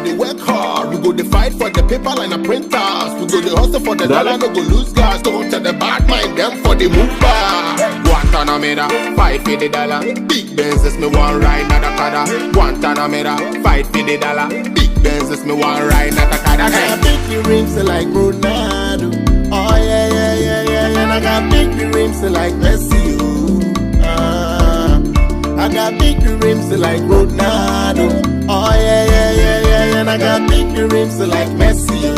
the work hard. We go the fight for the paper line and printers. We go the hustle for the dollar, no go lose gas. Don't tell the bad mind them for the move back. Guantanamera, fight for the dollar. Big Benz me one ride, not a kada. Guantanamera, fight for the dollar. Big Benz me one ride, not a kada. I got big rims like Ronaldo. Oh yeah, yeah, yeah, yeah. And I got big rims like Messi. I got big rims like Ronaldo. Oh yeah, yeah, yeah, yeah. And I got big rims like Messi.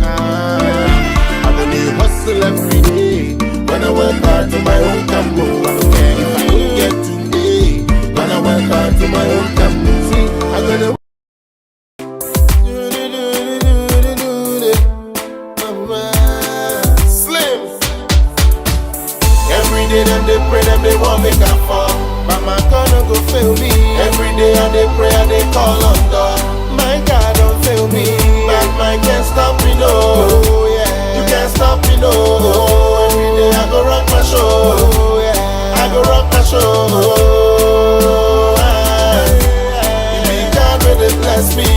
I believe hustle every day. When I work hard to my own campo, I don't care if I don't get today. When I work hard to my own campo, see, I gotta. Them they pray, them they want make a fall. Mama gonna go fail me. Every day and they pray and they call on God. My God don't fail me. But my can't stop me no. Oh, yeah. You can't stop me no. Oh, every day I go rock my show. Oh, yeah. I go rock my show. Oh, you be God when they bless me.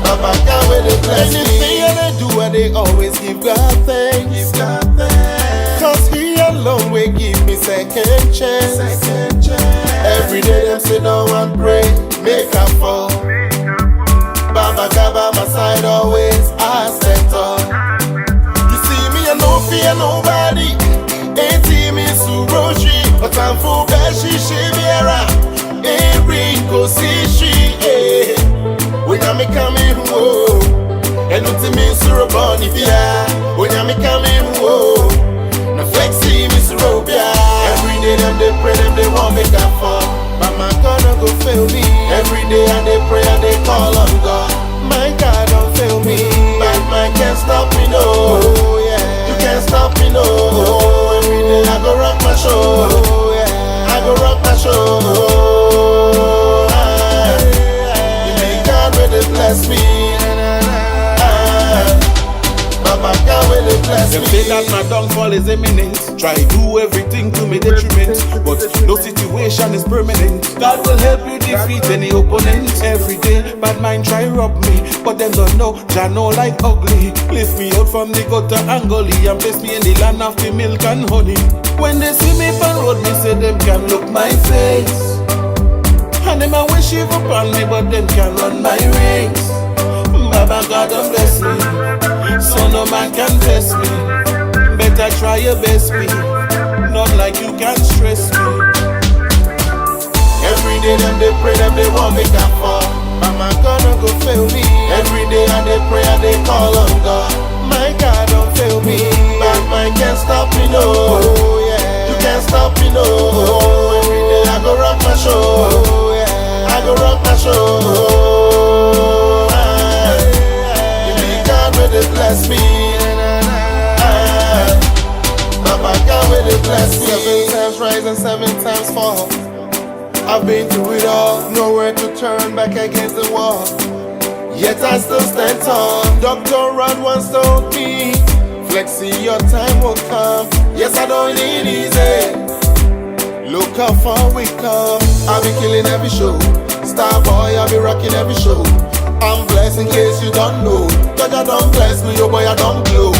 Papa God when they bless me. Anything I do, and they always give God thanks. Cause he alone will give me second chance. Every day them sit down and pray, make a fall. Baba God by my side always, I stand tall. You see me, I no fear nobody. Ain't see me Suroshi, but I'm full Beshi Shibiera. Ain't Rinko Sishi, eh. When I'm coming home, and not to me Suraboni, yeah. When I'm coming home. Flexi, Miss Robia. Every day them they pray, them they want make a fall. Mama gonna go fail me. Every day and they pray and they call on God. My God don't fail me. Bad man can't stop me no. Oh, yeah. You can't stop me no. Oh, every day I go rock my show. Oh, yeah. I go rock my show. Oh, you be God when they bless me. Mama God when they bless me. Them say that my downfall is imminent. Try do everything to me detriment, but no situation is permanent. God will help you defeat any opponent. Every day, bad mind try rob me, but them don't know, Jah know like ugly. Lift me out from the gutter Angoli and place me in the land of the milk and honey. When they see me on road, me say them can look my face. And them a wish you upon me, but them can run my race. Baba God don't bless me, so no man can test me. Better try your best, me. Not like you can stress me. Every day them they pray, them they want make a fall. Mama gonna go fail me. Every day and they pray and they call on God. My God don't fail me. Bad man can't stop me no. Oh, yeah. You can't stop me no. Oh, every day I go rock my show. Oh, yeah. I go rock my show. Oh, you be God when they bless me. Papa God when they bless me. 7 times rise and 7 times fall. I've been through it all, nowhere to turn back against the wall. Yet I still stand tall. Dr. Rod once told me, Flexi, your time will come. Yes, I don't need easy. Look how far we come. I'll be killing every show. Star boy, I'll be rocking every show. I'm blessed in case you don't know. God, I don't bless me, yo boy, I don't glow.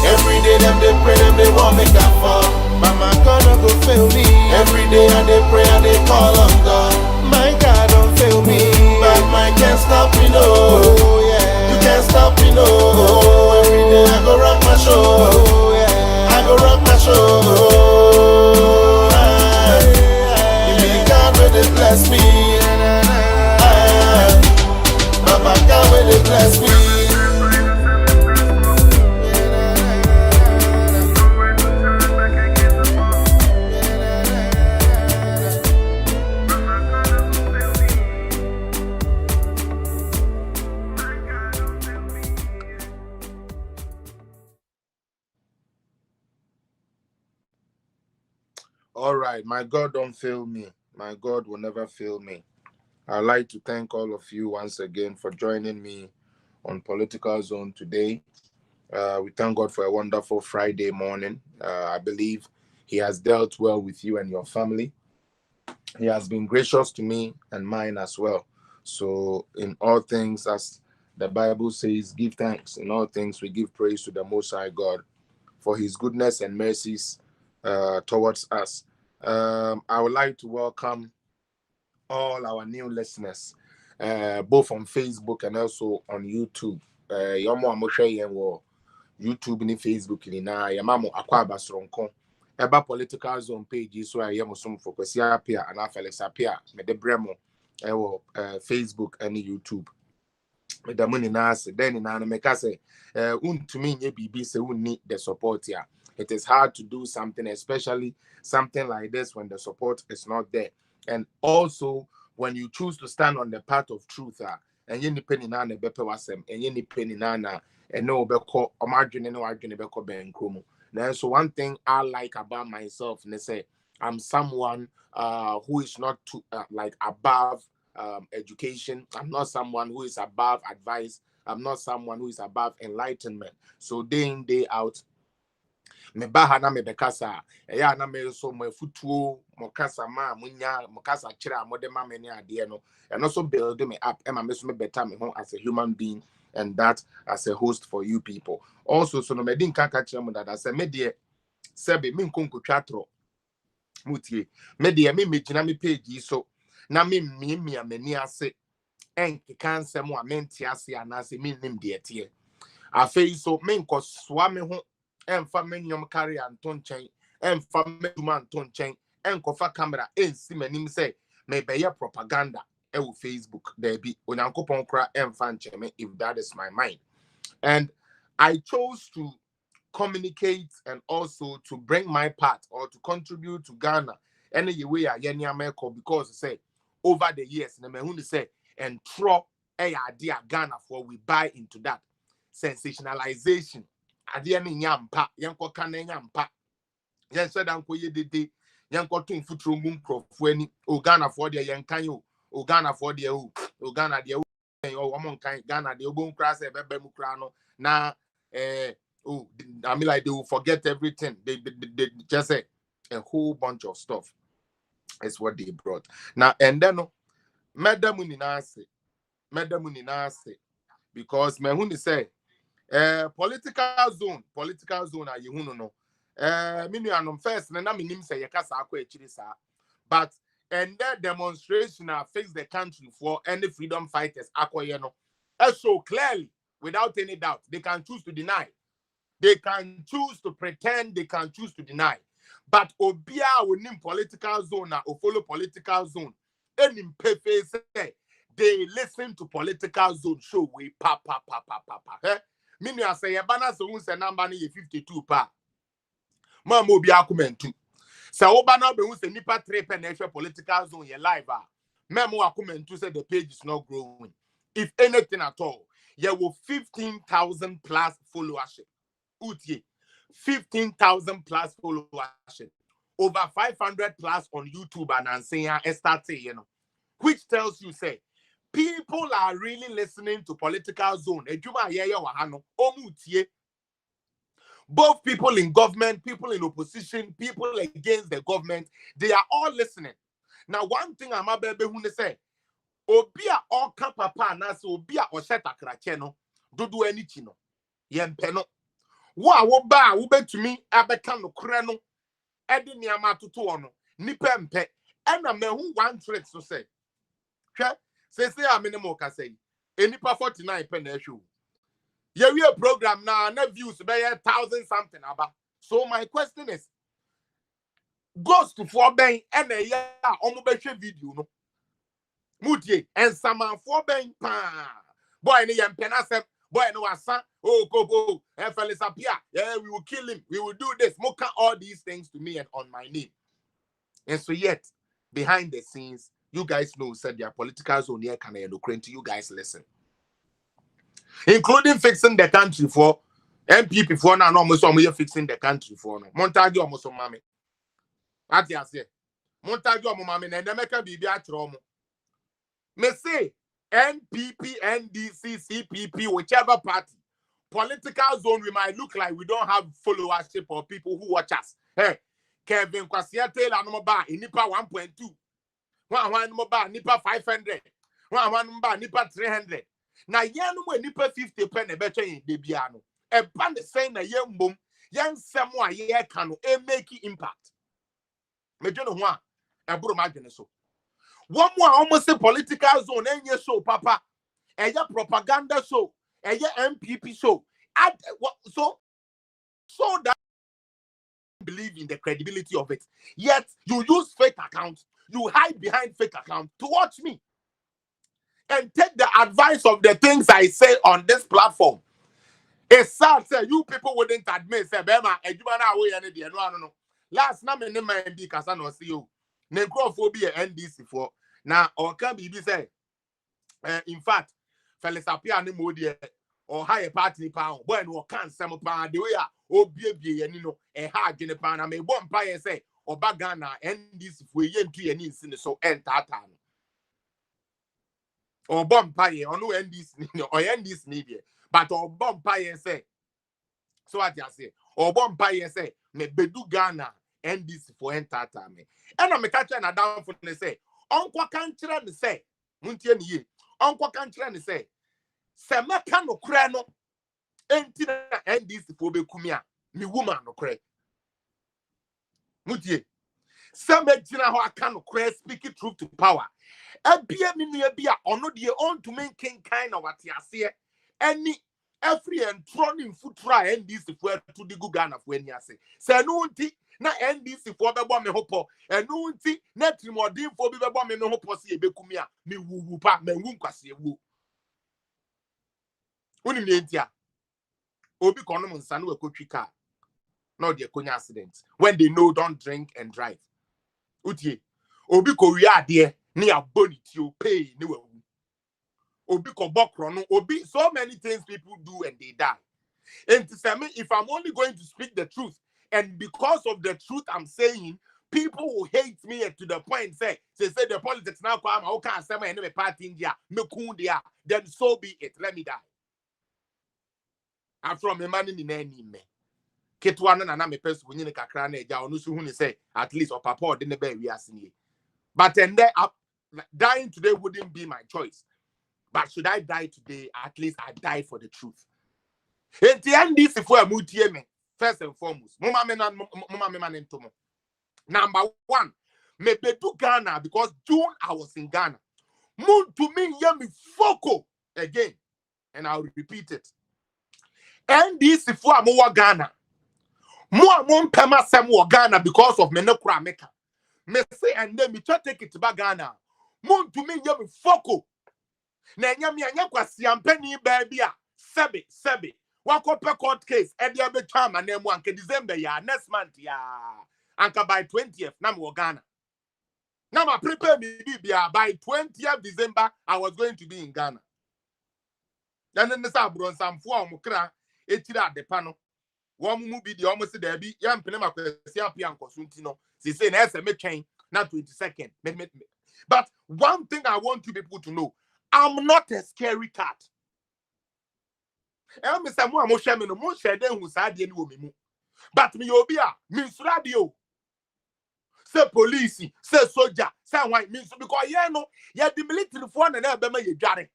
Every day them they pray, them they want make that fall. Mama gonna go fail me. Every day and they pray and they call on God. My God don't fail me. Bad man can't stop me no. Oh, yeah. You can't stop me no. Oh, every day I go rock my show. Oh, yeah. I go rock my show. Oh, you be God when they bless me. Mama God when they bless me. All right, my God don't fail me. My God will never fail me. I'd like to thank all of you once again for joining me on Political Zone today. We thank God for a wonderful Friday morning. I believe He has dealt well with you and your family. He has been gracious to me and mine as well. So in all things, as the Bible says, give thanks. In all things, we give praise to the Most High God for his goodness and mercies towards us. I would like to welcome all our new listeners, both on Facebook and also on YouTube. YouTube ni Facebook ni na yamamo akwa abasronko eba political zone page so ayemo som for Kwesi Appiah and Felix Appiah me de bremo ewo Facebook and YouTube me da money na ase then na me ka say untumi nye bibi se unni the support here. It is hard to do something, especially something like this, when the support is not there. And also when you choose to stand on the path of truth, and you penny na ne bepe wasem, and you penny na and no beko omadwene no adwene beko benkomu. Now, so one thing I like about myself, and they say I'm someone who is not too like above education. I'm not someone who is above advice. I'm not someone who is above enlightenment. So day in, day out, me baha na me bekasa eya na me so mo futuo mo kasa ma munya mo kasa kira mo de ma me ne ade no and also build me up and me so me better me home as a human being, and that as a host for you people. Also, so no me din kaka kira mo that I say me de sebe me nkonkotwa tro mutie me de me megina me page so na me amani ase enke kanse mo amenti ase anase me nim de etie afei so me nkoswa me ho emfa menyom carry anton chen emfa meduma anton chen enkofa camera ensi manim say me be propaganda e wo Facebook there be onyankopon kra emfa ncheme if that is my mind. And I chose to communicate and also to bring my part or to contribute to Ghana any way I any America, because say over the years na me hu say and throw idea Ghana for we buy into that sensationalization. Ade ne nyampa yenko kan nyampa yen said anko yedede yenko tun futuro mu nkrofo ani o Ghana for de yen kan o Ghana for de o Ghana de o mo kan Ghana de obon kra se bebe mu kra no na I mean, like they will forget everything. They just say a whole bunch of stuff is what they brought now. And then Madam Muninase because me who say political zone are you no first na me nim say yakasa akwa echiri sa, but and that demonstration fix the country for any freedom fighters akwa no so clearly without any doubt they can choose to deny, they can choose to pretend, they can choose to deny, but obia within political zone or follow political zone any pepe say they listen to political zone show we pa minu say yebana so unse number ni 52 pa ma mo bi akumentu say obana be unse nipa 3 pe na political zone ye live memo akumentu say the page is not growing. If anything at all, you will 15,000 plus followership. Utie 15,000 plus followership, over 500 plus on YouTube and Ansenya Estate, you know, which tells you say people are really listening to political zone. Both people in government, people in opposition, people against the government, they are all listening. Now, one thing I'm about to say, Obia all papa na so Obia Osheta Krakeno, do anything. Yempeno. Wa wo ba wo betumi abeka no kore no ede niama toto ono nipa mpe ena mehu one trick so say hwe say aminimo ka say enipa 49 pe na ehwe ye we program na views be 1,000 something aba. So my question is, goes to for ben ena ya omo be hwe video no mutie en sama for ben pa boy ne yempe na sem boy no asa go Felix Appiah, yeah, we will kill him, we will do this, moka all these things to me and on my name. And so yet behind the scenes you guys know said their political zone here can to you guys listen, including fixing the country for MPP for now almost fixing the country for no montage almost mame at ya say montage mame and make a bibi atro me say NPP, NDC, CPP, whichever party, political zone, we might look like we don't have followership or people who watch us. Hey, Kevin Kwasiate la no ba inipa 1.2. one mobile nipa 500. One mobile nipa 300. Na yen no nipa 50 pen e beche yin de bia no. E ban the same na yen bom. Yen semo a ye ka no e make impact. Me dwene ho a e buru ma dwene so. One more almost a political zone enye so papa. Eye propaganda so. Eye MPP so. So that believe in the credibility of it. Yet you use fake accounts. You hide behind fake accounts to watch me. And take the advice of the things I say on this platform. It's sad, say you people wouldn't admit, say, Bema, and you man away any day. No. Last night, in my MD, Casano, see you. Necrophobia NDC for now, or can be say, in fact, Felix Appiah and Modi or higher party pound, when or can't some pound the way, oh, baby, and you know, a hard in a pound. I may one pie say, or Bagana, NDC for yen to any sin so end that time. Or bomb pie or no NDC or NDC media. But or bomb pie say, so what you say, or bomb pie say, me bedu Ghana and this for entertainment. And I'm a catcher and a down for the say, Uncle country and say, Muntian ye, Uncle country and say, Semacano crano, entina and this for Becumia, me woman no cray. Muntie, Semacina how I can cray speaking truth to power. And be a minibia or not your own to make kind of what you say. Any every and trolling foot try and this for to the Gugana when you say. Say no na end this for the bomb hopo and no net more dim for the bomb no hopo see becumia me woo pa me woo kwase woo. Unim yentia obi kono nsa no akotwi car no de konya accident when they know don't drink and drive. Utie obi ko wi ade ne aboniti o pay ne wawu. Obi ko bokro no obi so many things people do and they die. And to say me, if I'm only going to speak the truth, and because of the truth I'm saying, people will hate me to the point say the politics now come how can say my party India me kundia, then so be it, let me die. I'm from a man in the name me. Ketwana na me person when you kakra na eja onu su hu ni say at least or papa or didn't be we asini. But and there dying today wouldn't be my choice. But should I die today? At least I die for the truth. And the end this for a mutie me. First and foremost, Mama me number one, me bedu Ghana because June I was in Ghana. Moon to me yemi foko again, and I'll repeat it. And this for a Ghana. More pema sem Ghana because of me no kura meka. Me say and then me try take it to Ghana. Moon to me yemi foko. Na nyami anya kwasi ampeni baby a sebe. Wako per court case, Eddie Abecham and then one December ya next month ya. Anka by 20th, na mo Ghana. Now I prepare me by 20th December, I was going to be in Ghana. Then the Sabron some four mukra, etira de pano. One movie the almost there be young Penema Appiah Consuntino. They say SMS chain, not 22nd. But one thing I want you people to know, I'm not a scary cat. I'm Mr. Mo shame no mo share den hu saade ni wo memu. But me obi a me radio. Say police, say soldier, say why me so because ye no ye the military for na na be ma ye dware.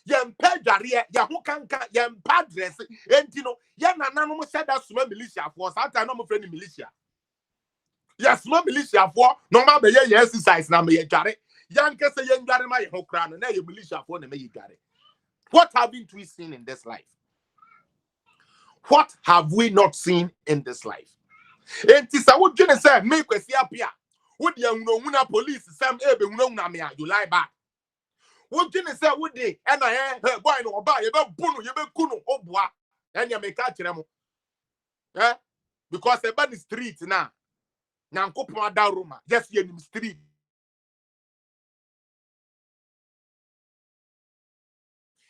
Ye mpa dware ye ho kanka ye mpa dress enti no ye nananom said that small militia for sometimes no mo friend militia. Yes, small militia for no ma be ye exercise na me ye dware. Yan ke say ye dware ma ye ho kra no na ye militia for na me ye dware. What haven't we seen in this life? What have we not seen in this life? And this I would just say, make Felix Appiah. Would you know police Sam Ebe una me you lie back? Would you say would they and I boy no buy you be bunu you be kunu obwa and you make catch them? Eh? Because the bad street now. Now go put that room just in the street.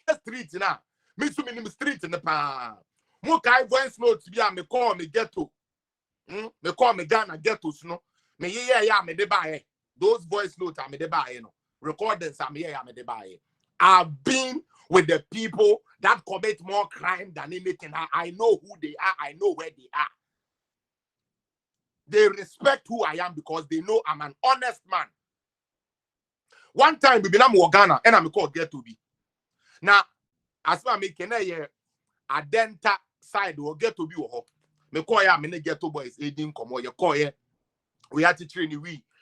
The street now. Me so many street in the pa. Mo kai voice note bi a me call me ghetto. Me call me Ghana ghettos no. Me yeah me de buy. Those voice notes are me de buy no. Recordings are me me de buy. I've been with the people that commit more crime than anything. I know who they are. I know where they are. They respect who I am because they know I'm an honest man. One time we na mo Ghana and I'm called get to be. Now as far me can a adenta side will get to be me call ya me get to boys aiding come or you call ye. We have to train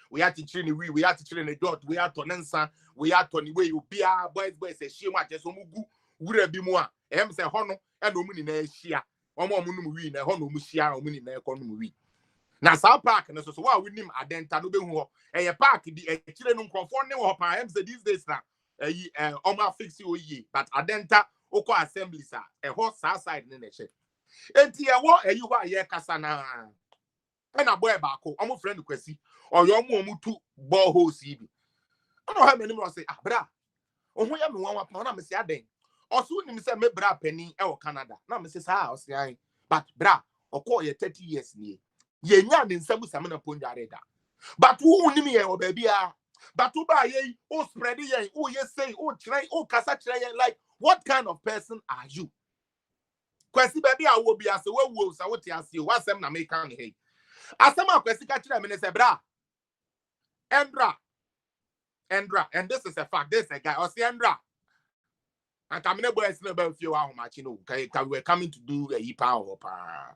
we have to train we have to train a dot, we have to nansa, we have to way you be our boys say she much as mugu would be more. Say hono and no money na shia. Omo munu we na hono mu shia o money na economy we. Na South Park na so wa we nim adenta no be hu e park di e kire no nkrofo ne wo pa say these days na omo fix you ye but adenta oko assemblies a ho side ne che enti e wo ayi ho aye kasa na e na boy baako omo friend kwasi oyo omo tu borehole si bi ono ha meni mo say bra oho ya me wan pa na me se aden oso nim se me bra pani e wo Canada na me se sa o se an but bra okọ ye 30 years ni ye nya ne nsamu sam na ponjare da but wo nim ye o ba bia but wo ba ye o spread ye o ye say o try o kasa try ye like what kind of person are you kwesi baby a wo bia se wo sa wo ti ase wo asem na me kan he asem a kwesi ka kire me ne se bra Endra and this is a fact this is a guy o se Endra and kamine boys no be feel how much you know we were coming to do a yipa or pa.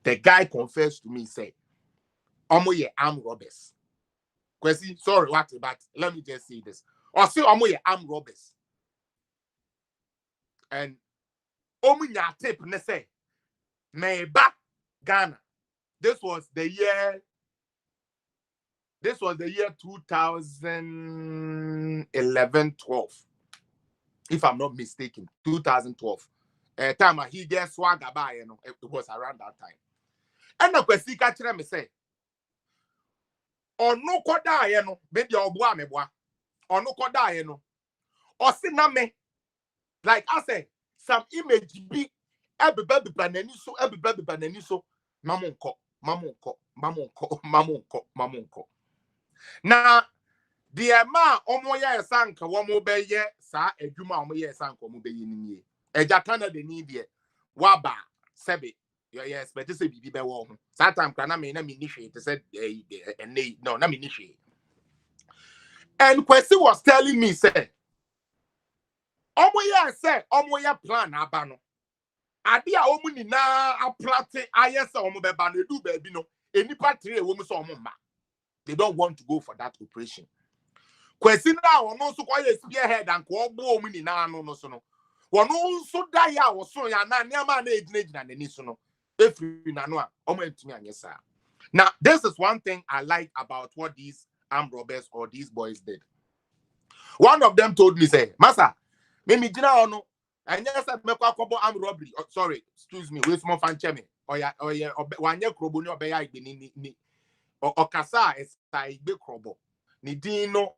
The guy confessed to me, say, Omo ye armed robbers. Kwesi, sorry, what, but let me just say this. Or say Omo ye armed robbers. And Omo nya tape ne say, me back Ghana. This was the year 2011-12. If I'm not mistaken, 2012. Time he get swag about, you know, it was around that time. And the question catch me say, or no koda, you know, maybe your boy me boy, or no koda, you know, or see na me, like I say, some image be every baby bananiso, mamonko. Now, the amount omoya sanka womo be ye sa edwuma omoya sanka omo be ye ni eja Canada ni die waba sebe you expect to say bibi be wo ho that time kana me na me ni hwe to say no na me ni hwe and Kwesi was telling me say omoya plan aba no ade a omu ni na aplate ayese omo be ba no do ba bi no enipa tre wo mu so omo ma they don't want to go for that operation. Kwesi na ono so kwa spearhead and ko ogbo omu ni na anu no so no wono so da ya wo so ya na niam na ejina nani so no efiri na no a omo entumi anyesa. Now this is one thing I like about what these armed robbers or these boys did. One of them told me say, "Masa, me jina ono anya say me kwa kobo armed robbery. Oh, sorry, excuse me, we small fan cheme. Oya wanye krobo ni obeya igbe ni okasa esa igbe krobo. Ni din no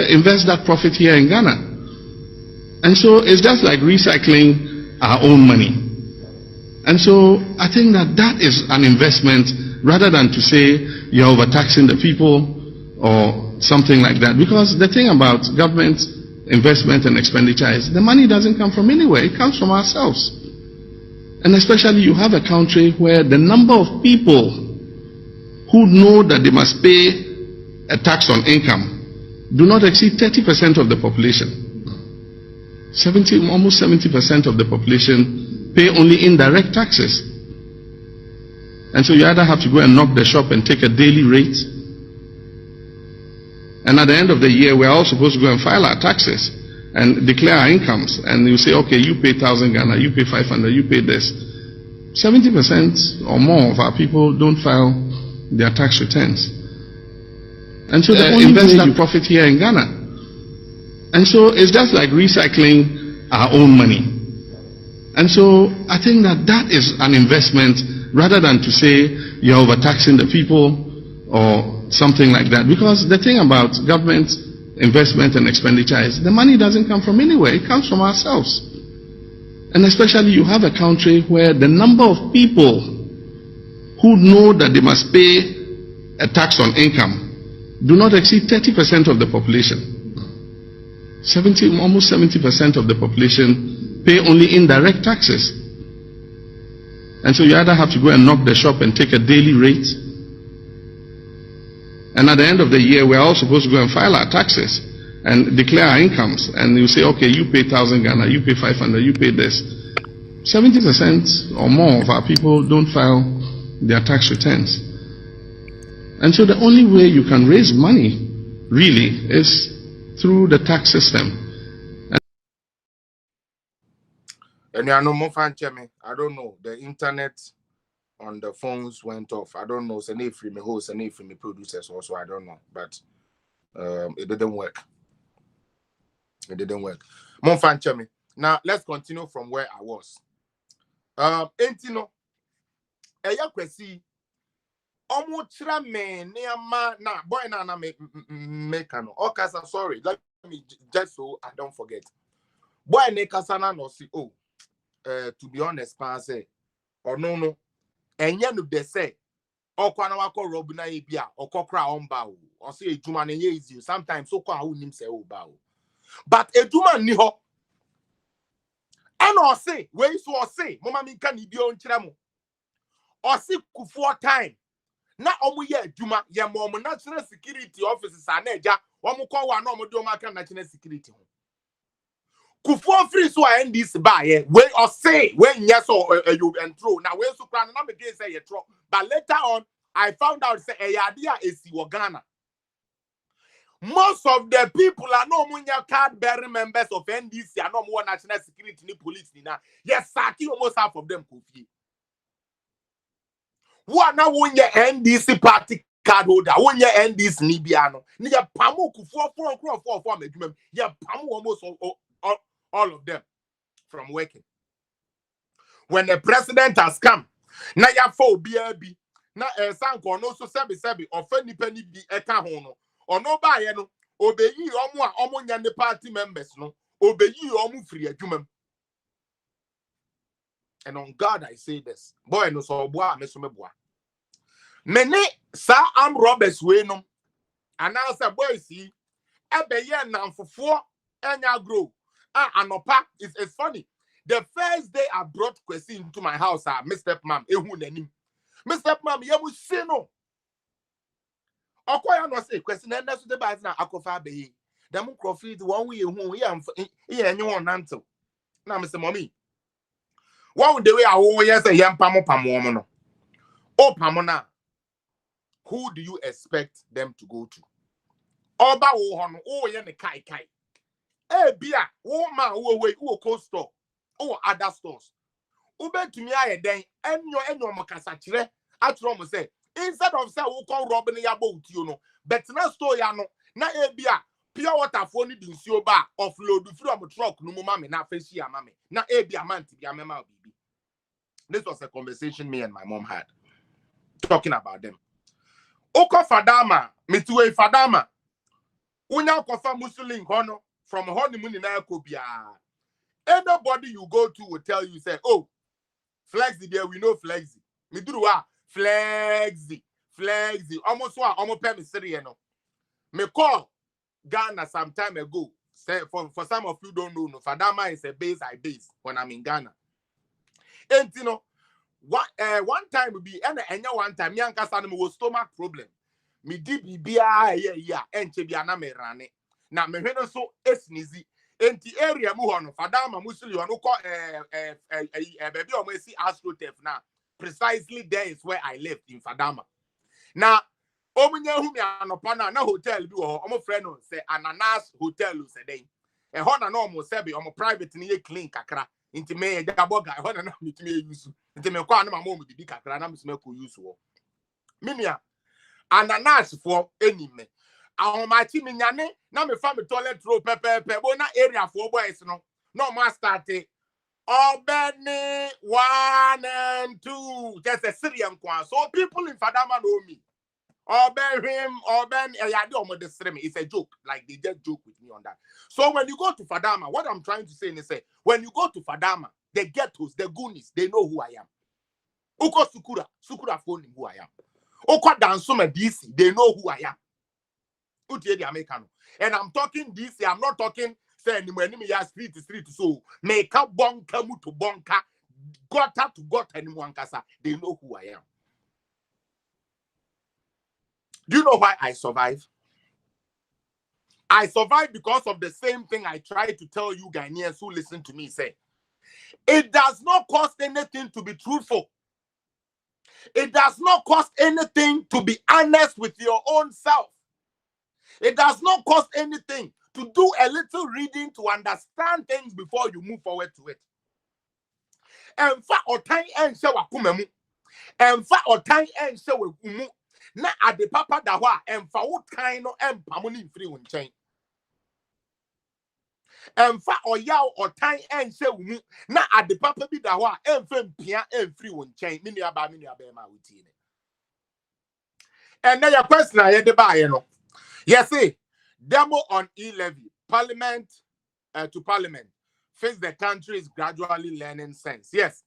invest that profit here in Ghana. And so it's just like recycling our own money. And so I think that is an investment rather than to say you're overtaxing the people or something like that. Because the thing about government investment and expenditure is the money doesn't come from anywhere. It comes from ourselves. And especially you have a country where the number of people who know that they must pay a tax on income do not exceed 30% of the population. Almost 70% of the population pay only indirect taxes. And so you either have to go and knock the shop and take a daily rate, and at the end of the year, we're all supposed to go and file our taxes and declare our incomes. And you say, okay, you pay 1,000 Ghana, you pay 500, you pay this. 70% or more of our people don't file their tax returns. And so they invest their profit here in Ghana. And so it's just like recycling our own money. And so I think that that is an investment rather than to say you're overtaxing the people or something like that. Because the thing about government investment and expenditure is the money doesn't come from anywhere, it comes from ourselves. And especially you have a country where the number of people who know that they must pay a tax on income do not exceed 30% of the population. Almost 70% of the population pay only indirect taxes. And so you either have to go and knock the shop and take a daily rate, and at the end of the year, we're all supposed to go and file our taxes and declare our incomes. And you say, okay, you pay 1,000 Ghana, you pay 500, you pay this. 70% or more of our people don't file their tax returns. And so the only way you can raise money, really, is through the tax system. And I know more fan I don't know. The internet on the phones went off. I don't know. It's an free me host, an free me producers also. I don't know. But it didn't work. It didn't work. More fan Now let's continue from where I was. Entino. Eya kwesi. Omo chira me neama na boy na make no. Okay, sorry. Let me just so I don't forget. Boy ne kasana no si to be honest, pa say or no. Enye no de say okwa na wako rob na ebia okokra omba o. Or say ejuma na ye easy. Sometimes so kwa hu nim say oba o. But ejuma ni ho. And or say we so or say mama mi kan ibi on kira mo. Or say kufuo time. Na omu ye ejuma ye mo national security officers aneja omu ko wa na omu de omu aka national security ho. Kufuo free so NDC ba ye we or say when yes or you entro now we so plan na me dey say ye tro, but later on I found out say eyadea esi wo Ghana. Most of the people are no munya card bearing members of NDC are no more national security ni police ni na yes saki almost half of them kofi. Who na wunya NDC party card holder wunya NDC ni bia no ni ya pamu kufuo for medwum ya pamu almost all of them from working. When the president has come, na ya fo BRB, na sanko no so sebi offend penny bi eka ho no. Ono ba ye no, obeyi omo nya ne party members no, obeyi omo free adwumam. And on God I say this. Boy no so boa me so me boa. Many sa am robbers we no. Announce boy see ebe ye namfofo enya grow. Anopa it's funny. The first day I brought Kwesi into my house, Mr. Mam, ehu nanim. Mr. Mam, yamu say no. Okoya no say Kwesi na so de ba na akofa be. Dem crofit one way ehu ye enye won nantel. Na me say mommy. One the way I wo ye say yam pamo no. O pamo na. Who do you expect them to go to? Oba wo ho no, o ye ne kai. Bia, wo man wo cold store, or other stores. Ube to me aye den, enyo makasa chire, atro mo say, instead of say wo kon rob ne yabo uti no, but na store ya no, na bia, pure water for ni din nsuo ba, offload from truck no mo mame na fashi ya mame, na bia man ti bia mema bibi. This was a conversation me and my mom had, talking about them. Oko fadama, mituwe fadama, unya kofa Muslim hono, from honeymoon in Akobia. Anybody you go to will tell you, say, oh, Flexi there, we know Flexi. Me do what? Flexi. Almost pay me serious. Me call Ghana some time ago. Say for some of you don't know, no, Fadama is a base I base when I'm in Ghana. And you know, one time will be one time, young Kassan was stomach problem. me di bibia ya enche bia na me rane na me hwe no so esnizi enti area mu ho no Fadama musili ho no ko baby o esi astrotef na precisely there is where I lived in Fadama. Na omunya hu mi anopa na hotel bi wo omo frɛ no say Ananas Hotel se den e ho na no mo se bi omo private ni ye clean kakra nti me ya boga e ho na mi timi use nti me kwa na mama mo bibi kakra na me ko use wo minia Ananas for enime ahomachi mi nyane na me fa me toilet roll pepepe bo na area for boys no ma start Obeni 1 and 2 just a Syrian kwa so people in Fadama know me. It's a joke. Like they just joke with me on that. So when you go to Fadama, what I'm trying to say is when you go to Fadama, the ghettos, the goonies, they know who I am. Uko Sukura phone who I am. Uko Dansuma DC, they know who I am. Utie the Americano. And I'm talking DC, I'm not talking say anywhere street to street so make up bonka mutu bonka gutter to gutter anyone kasa. They know who I am. Do you know why I survive? I survive because of the same thing I try to tell you Ghanaians who listen to me say. It does not cost anything to be truthful. It does not cost anything to be honest with your own self. It does not cost anything to do a little reading to understand things before you move forward to it. And for otan en se wakumemu. And for otan en se wakumu. Na ade papa da ho a emfa wo kan no empa mo ni mfiri wo nchen emfa oyaw otan enhye wo mu na ade papa bi da ho a emfa mpia emfiri wo nchen me nua ba ma wo tie ne and na your question aye de ba ye no yes say demo on E-Levy parliament to parliament face the country is gradually learning sense yes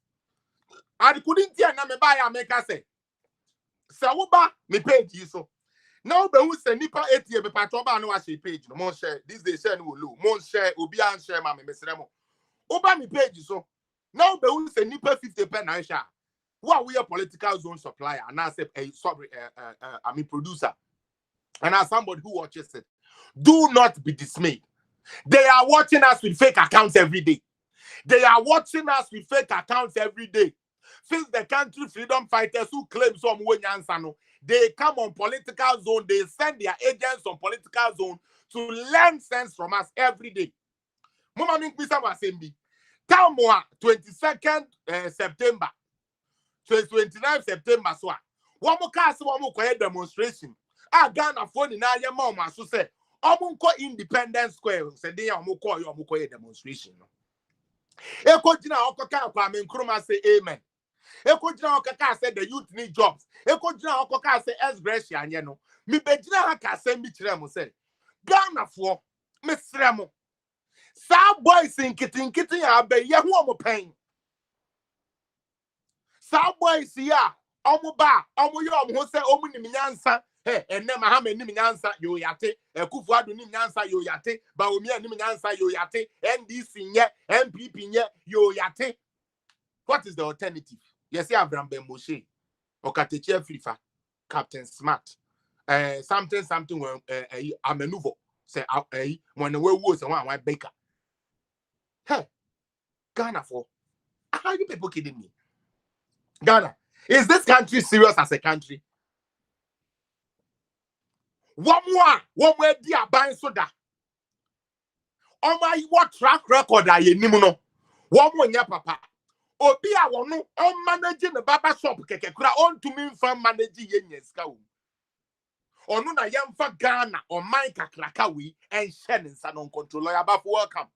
I couldn't hear na me ba ya make say Sawuba me page you so. Now be who say nipa 8 year be patro ba no wa share page no mon share this day share no low mon share obi an share ma me mesremo. Oba me page so. Now be who say nipa 50 pen na share. Who are we a political zone supplier and I say producer and as somebody who watches it. Do not be dismayed. They are watching us with fake accounts every day. They are watching us with fake accounts every day. Since the country freedom fighters who claim some Nyansano, they come on political zone, they send their agents on political zone to learn sense from us every day. Mama Minkisa Wasembi, tell me 22nd September, 29th September, so one more cast, one more quiet demonstration. I got a phone in our mama, so say, Omunko Independence Square, said they are more demonstration. Eko jina okoka kwa menkroma say amen. Eko jina okoka say the youth need jobs. Eko jina okoka say esgracia anye no. Mi bejina ha ka say mi kire mo say. Ghana fo mesre mo. Sa boys nkiti ya be ye hu omo pen. Sa boys ya omo ba omo ye omo ho say omo ni nyansa. Enne mahama ni nyansa yo yate Kufu Adu ni nyansa yo yate Baumia ni nyansa yo yate NDC nye MPP nye yo yate. What is the alternative? Yes, Abraham Ben Moshe Okateche Frifa Captain Smart something when Amenuvo say when the way was one baker. Hey, Ghana for how you people kidding me? Ghana, is this country serious as a country? One more dear buying soda. Oh my, what track record are you nimuno? One more nya papa. Obia wonu on managing the baba shop kekekura on to me from managing yenyeska. Onu na yamfa Ghana on my kakrakawi and shedding san on control above welcome.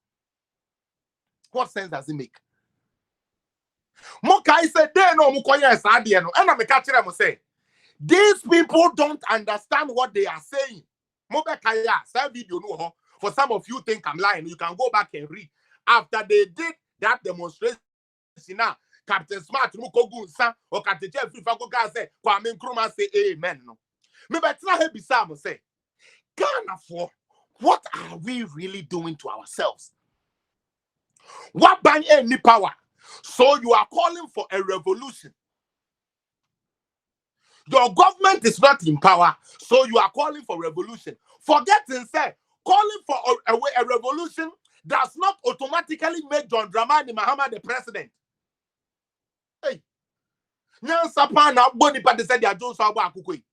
What sense does it make? Mokai said they no mukoya sadie no. And I make them say. These people don't understand what they are saying. For some of you think I'm lying. You can go back and read. After they did that demonstration, now Captain Smart, or Captain Jeffrey Fagoka say, Kwame Nkrumah say, amen. No. Me better be some say, Ghana for what are we really doing to ourselves? What bang any power? So you are calling for a revolution. Your government is not in power, so you are calling for revolution. Forgetting, say, calling for a revolution does not automatically make John Dramani Mahama the president. Hey, Nyansa pa na boni party said they are Johnson abo akukoi.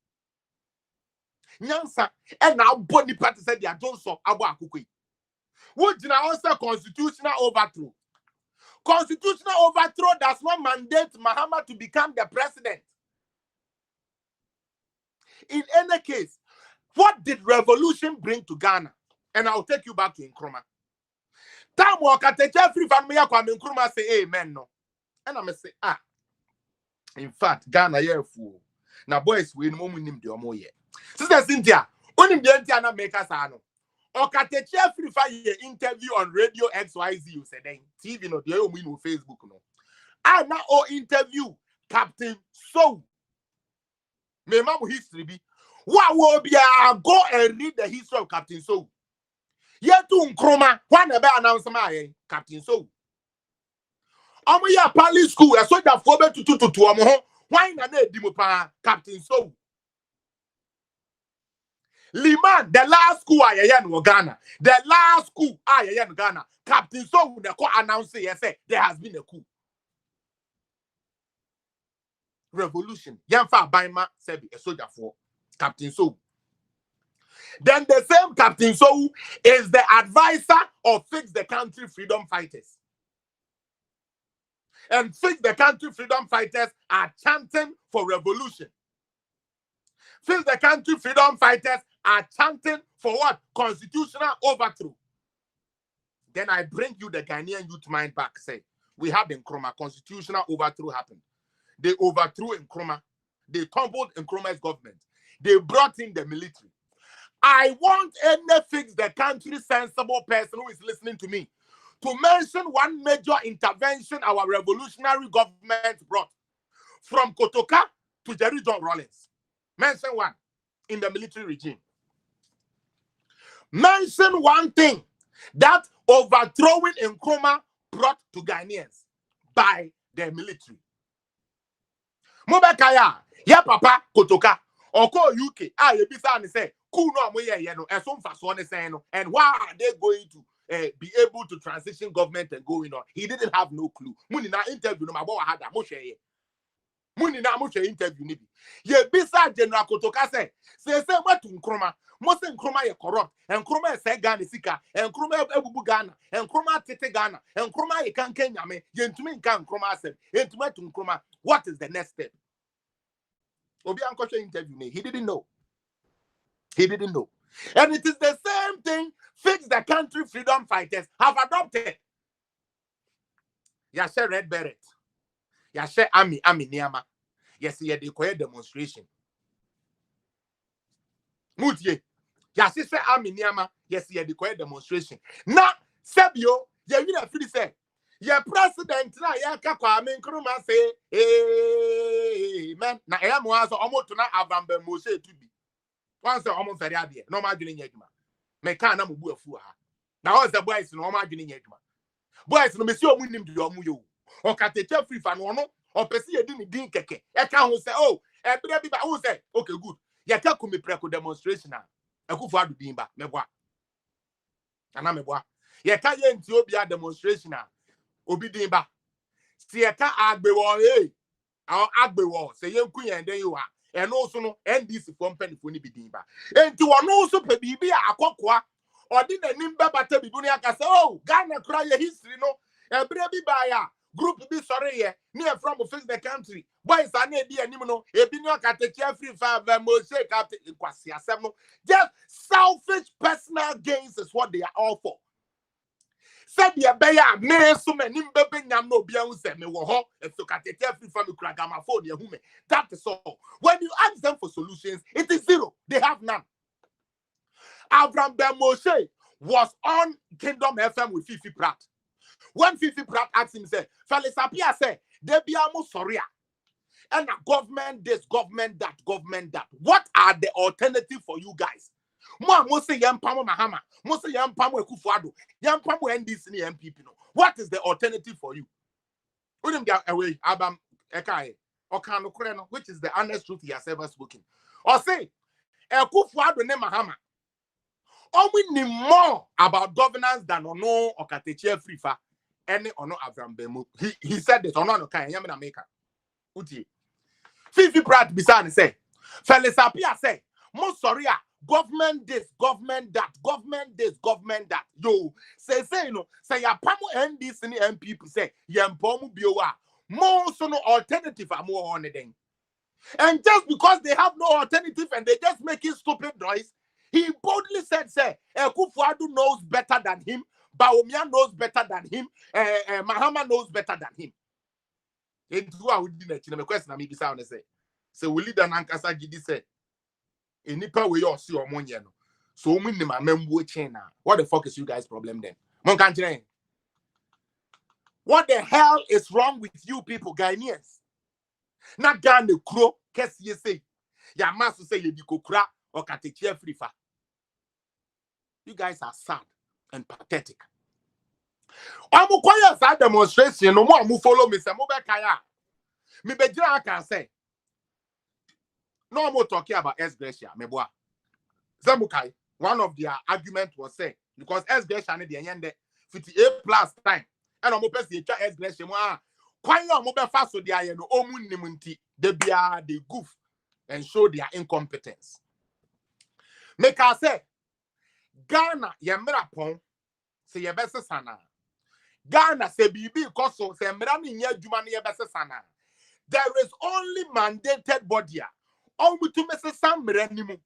Nyansa and now boni party said they are Johnson abo akukoi. Would you now say constitutional overthrow? Constitutional overthrow does not mandate Mahama to become the president. In any case, what did revolution bring to Ghana? And I'll take you back to Nkrumah. Time walker take every family come Nkrumah say amen no. And I'm say in fact Ghana yeah fool. Now boys we no mu nim de omo ye. Sister Cynthia, onim de ntia na make us ano. Okateche every 5 year interview on Radio XYZ you said then TV no dey omo no Facebook no. Now interview Captain So. Me mamu history be. What will be go and read the history of Captain So. Yet to Nkrumah, one about announcement Captain So. Omo ya Pali school, I saw that for to omo. Why na na dimopa Captain So. Liman, the last school in Ghana. The last school in Ghana. Captain So the co announce say there has been a coup. Revolution. Yanfa Baima said a soldier for Captain So. Then the same Captain So is the advisor of Fix the Country Freedom Fighters. And Fix the Country Freedom Fighters are chanting for revolution. Fix the Country Freedom Fighters are chanting for what? Constitutional overthrow. Then I bring you the Ghanaian youth mind back. Say, we have Nkrumah, constitutional overthrow happened. They overthrew Nkrumah. They tumbled Nkrumah's government. They brought in the military. I want any Fix the Country sensible person who is listening to me to mention one major intervention our revolutionary government brought from Kotoka to Jerry John Rawlings. Mention one in the military regime. Mention one thing that overthrowing Nkrumah brought to Ghanaians by the military. Mubekaya, ya papa Kotoka, oko UK, ye bisa ni say, cool no amoye ye no, esom faso ne say no, and why are they going to be able to transition government and going on? He didn't have no clue. Muni na interview no mabo hada mo share. Muni na mo share interview ni bi. Ye bisa General Kotoka say what to Nkrumah. Most Nkrumah ye corrupt, and Nkrumah say Ghana sika, and Nkrumah ebubu Ghana, and Nkrumah tete Ghana, and Nkrumah ye kan Kenya me, ye ntumi nkan Nkrumah say, ntumi to Nkrumah. What is the next step? Obi Ankosha interview me. He didn't know. He didn't know. And it is the same thing Fix the Country freedom fighters have adopted. Yashe Red Beret. Yashe Ami Niama. Yes, ye declare demonstration. Mutye. Yashe se Ami Niama. Yes, ye declare demonstration. Now, Sebio, ye will have say. Your president na ya kakwa Nkrumah say man na ya mo aso omo to na avambe mo say to bi once omo fere ade no ma adwene nyadwuma me kan na mo bu afu ha na once the boys no ma adwene nyadwuma boys no me si omu nim de omu yo o katecha free fa no no o pese ye di ni din keke e ka ho say oh e bere bi ba ho say okay good ya ka ku me preko demonstration a akufu adu din ba me boa ana me boa ye ka ye nti obi a demonstration a obi din ba sieka agbewo agbewo se yenku yen den yo a eno so no NDC for mpanifo ni bidin ba enti wono so pe bibi akokoa odi nanim bebata bibu ni aka say oh Ghana kra ye history no ebre bi ba ya group bi sorry ye near from Fix the Country boys are na bi anim no ebi no akatekia free fa mo say captain kwasi asem no just selfish personal gains is what they are all for. Said the bear, me so many baby nyam no bia unse me wo ho so katete free from kragama phone ye hume. That is all. When you ask them for solutions, it is zero. They have none. Abraham Moshe was on Kingdom FM with Fifi Pratt. When Fifi Pratt asked him, say, Felix Appiah say, they be almost sorry. And government this, government that, government that. What are the alternatives for you guys? Mo say yampamo Mahama, mo say yampamo Ekufuado, yampamo NDC ni MPP no. What is the alternative for you? Unim dia away abam ekaye. Okano, which is the honest truth he has ever spoken. Or say, Ekufuado ne Mahama. We need more about governance than Ono Okateche Frifa. Any Ono Avram Bemu. He said this, Ono no kan Yamina Maker. Uti. Fifi Pratt Bisan say, Felix Appiah say, mo sorry, government this, government that, government this, government that. Yo, say, no, say, ya pamu NDC ni MPP say, yampomu biowa. More so no alternative are more on it. And just because they have no alternative and they just making stupid noise, he boldly said, say, Kufuadu knows better than him, Baumia knows better than him, Mahama knows better than him. Into what we did the question I mean sound say. So we lead an ankasa gidi say. In nipa we all see or money. So we need my member chain now. What the fuck is you guys' problem then? Mon country. What the hell is wrong with you people, Ghanaians? Not Ghana crow, kes ye say. Ya master say ye dikokra or kateche frifa. You guys are sad and pathetic. I'm quiet that demonstration. No more move follow me. Some mobile kaya. Me bejira can say. No more talking about S Gracia. Me boy. Zamukai. One of their arguments was say because S Gracia need the end 58+ time. And I'm open to S Gracia. Quite your mobile fast so they are no omun nimunti. They be the goof and show their incompetence. Make I say Ghana yemra pon say ye best sana. Ghana say bibi koso say mrani nye juma ne ye best sana. There is only mandated body. All we to mess some mranimu.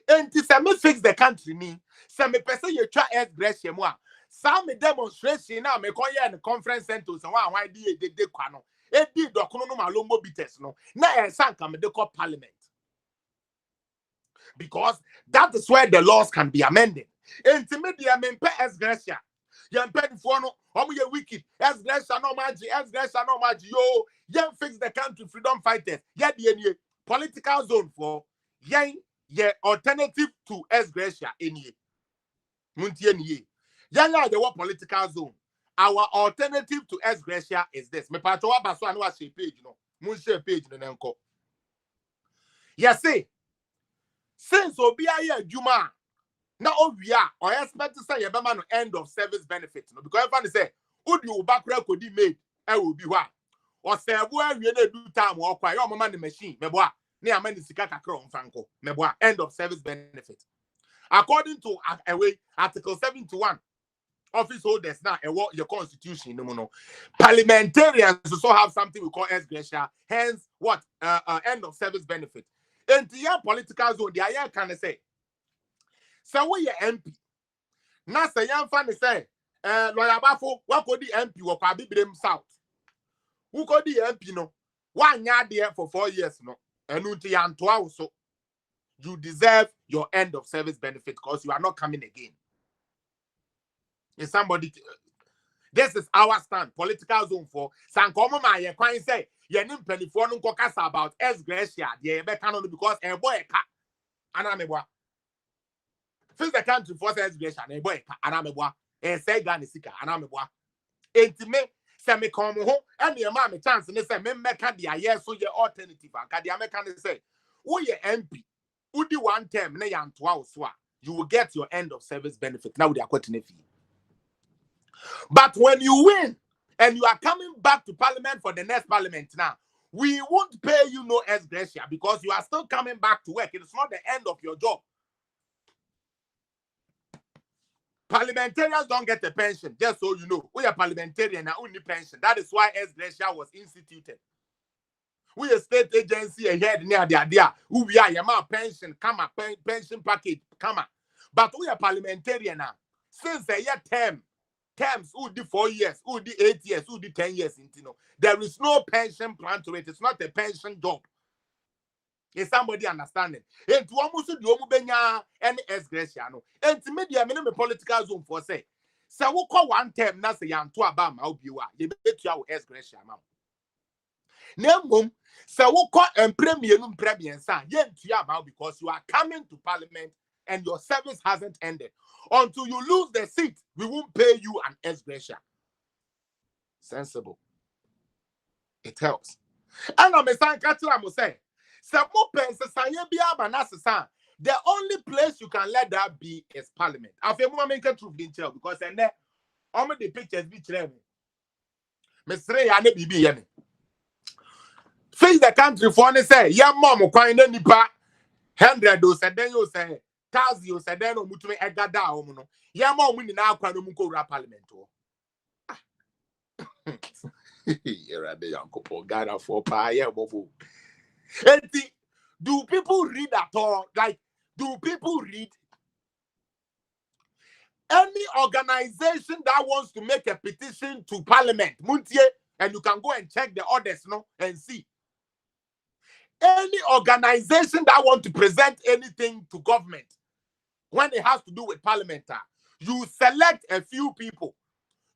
And to me fix the country ni. Say me person you try S Gracia moi. Some demonstration now me call you in conference center so why de kwano. E di dokuno no malombo bites no. Na e san come de call parliament. Because that is where the laws can be amended. Intimidate me pe S Gracia. Yan pen for no ye wicked. S Gracia no magic. S Gracia no magic. Yo, yan fix the country freedom fighters. Yeah, the political zone for yan ye alternative to S Gracia any. Muntie ni. Yan the political zone. Our alternative to S Gracia is this. Me pato wa baso anu share page no. Mun share page no nenko. Yes, say. Since Obiya Juma, now Obia, or expect to say a man end of service benefit. No, because everyone say, would you back record made? I will be what? Or say, where we do time or quite your man the machine, Meboa, near many Sikaka Cron Franco, Meboa, end of service benefit. According to Article 71, office holders now your constitution, no. Parliamentarians also have something we call S Gracia, hence what end of service benefit. And the political zone, the aya can say, so we MP. Now say young fan say, lawyer Bafo, what could the MP or Pabibim South? Who could the MP no? 1 year there for 4 years no? And until you so you deserve your end of service benefit because you are not coming again. Is somebody? This is our stand, political zone for Sankomo ma ye kwan say ye nim pelifo no nkokasa about S Gracia ye be can because e boy ka anameboa. Fix the country for S Gracia na e boy ka anameboa. E say Ghana sika anameboa. Entime se me come ho and ye ma me chance ne say me meka dia ye so ye alternative anka dia meka ne say wo ye MP udi 1 term na ya ntoa so a you will get your end of service benefit now they are quoting fee. But when you win and you are coming back to parliament for the next parliament now, we won't pay you no S Gracia because you are still coming back to work. It is not the end of your job. Parliamentarians don't get a pension, just so you know. We are parliamentarian and only pension. That is why S Gracia was instituted. We a state agency ahead near the idea. We are your pension, pension package, but we are parliamentarian now. Since a year terms who did 4 years, who did 8 years, who did 10 years, there is no pension plan to it. It's not a pension job. Is somebody understanding? And to almost do benya any S Gracia no. And to media minimum political zone for say. So we call 1 term na say yan to about my obiwa. You bet you S Gracia now. Nemum so we call premier san yen to about because you are coming to parliament and your service hasn't ended. Until you lose the seat, we won't pay you an S Gracia. Sensible. It helps. And I'm a sign catcher, I must say. Some more pens, the only place you can let that be is Parliament. I feel more make a truth in jail because and there, all the pictures be chilling. Miss Ray, I never be any. Face the country for any say, yeah, mom, quite any part 100 those, and then you say, 1,000 you say, then you to me a gada homo. Yeah, mom, we now can go to Parliament. You're a big uncle, Ghana for pie, yeah, do people read at all? Like, do people read? Any organization that wants to make a petition to Parliament, Muntie, and you can go and check the orders, no, and see. Any organization that want to present anything to government, when it has to do with Parliament, you select a few people,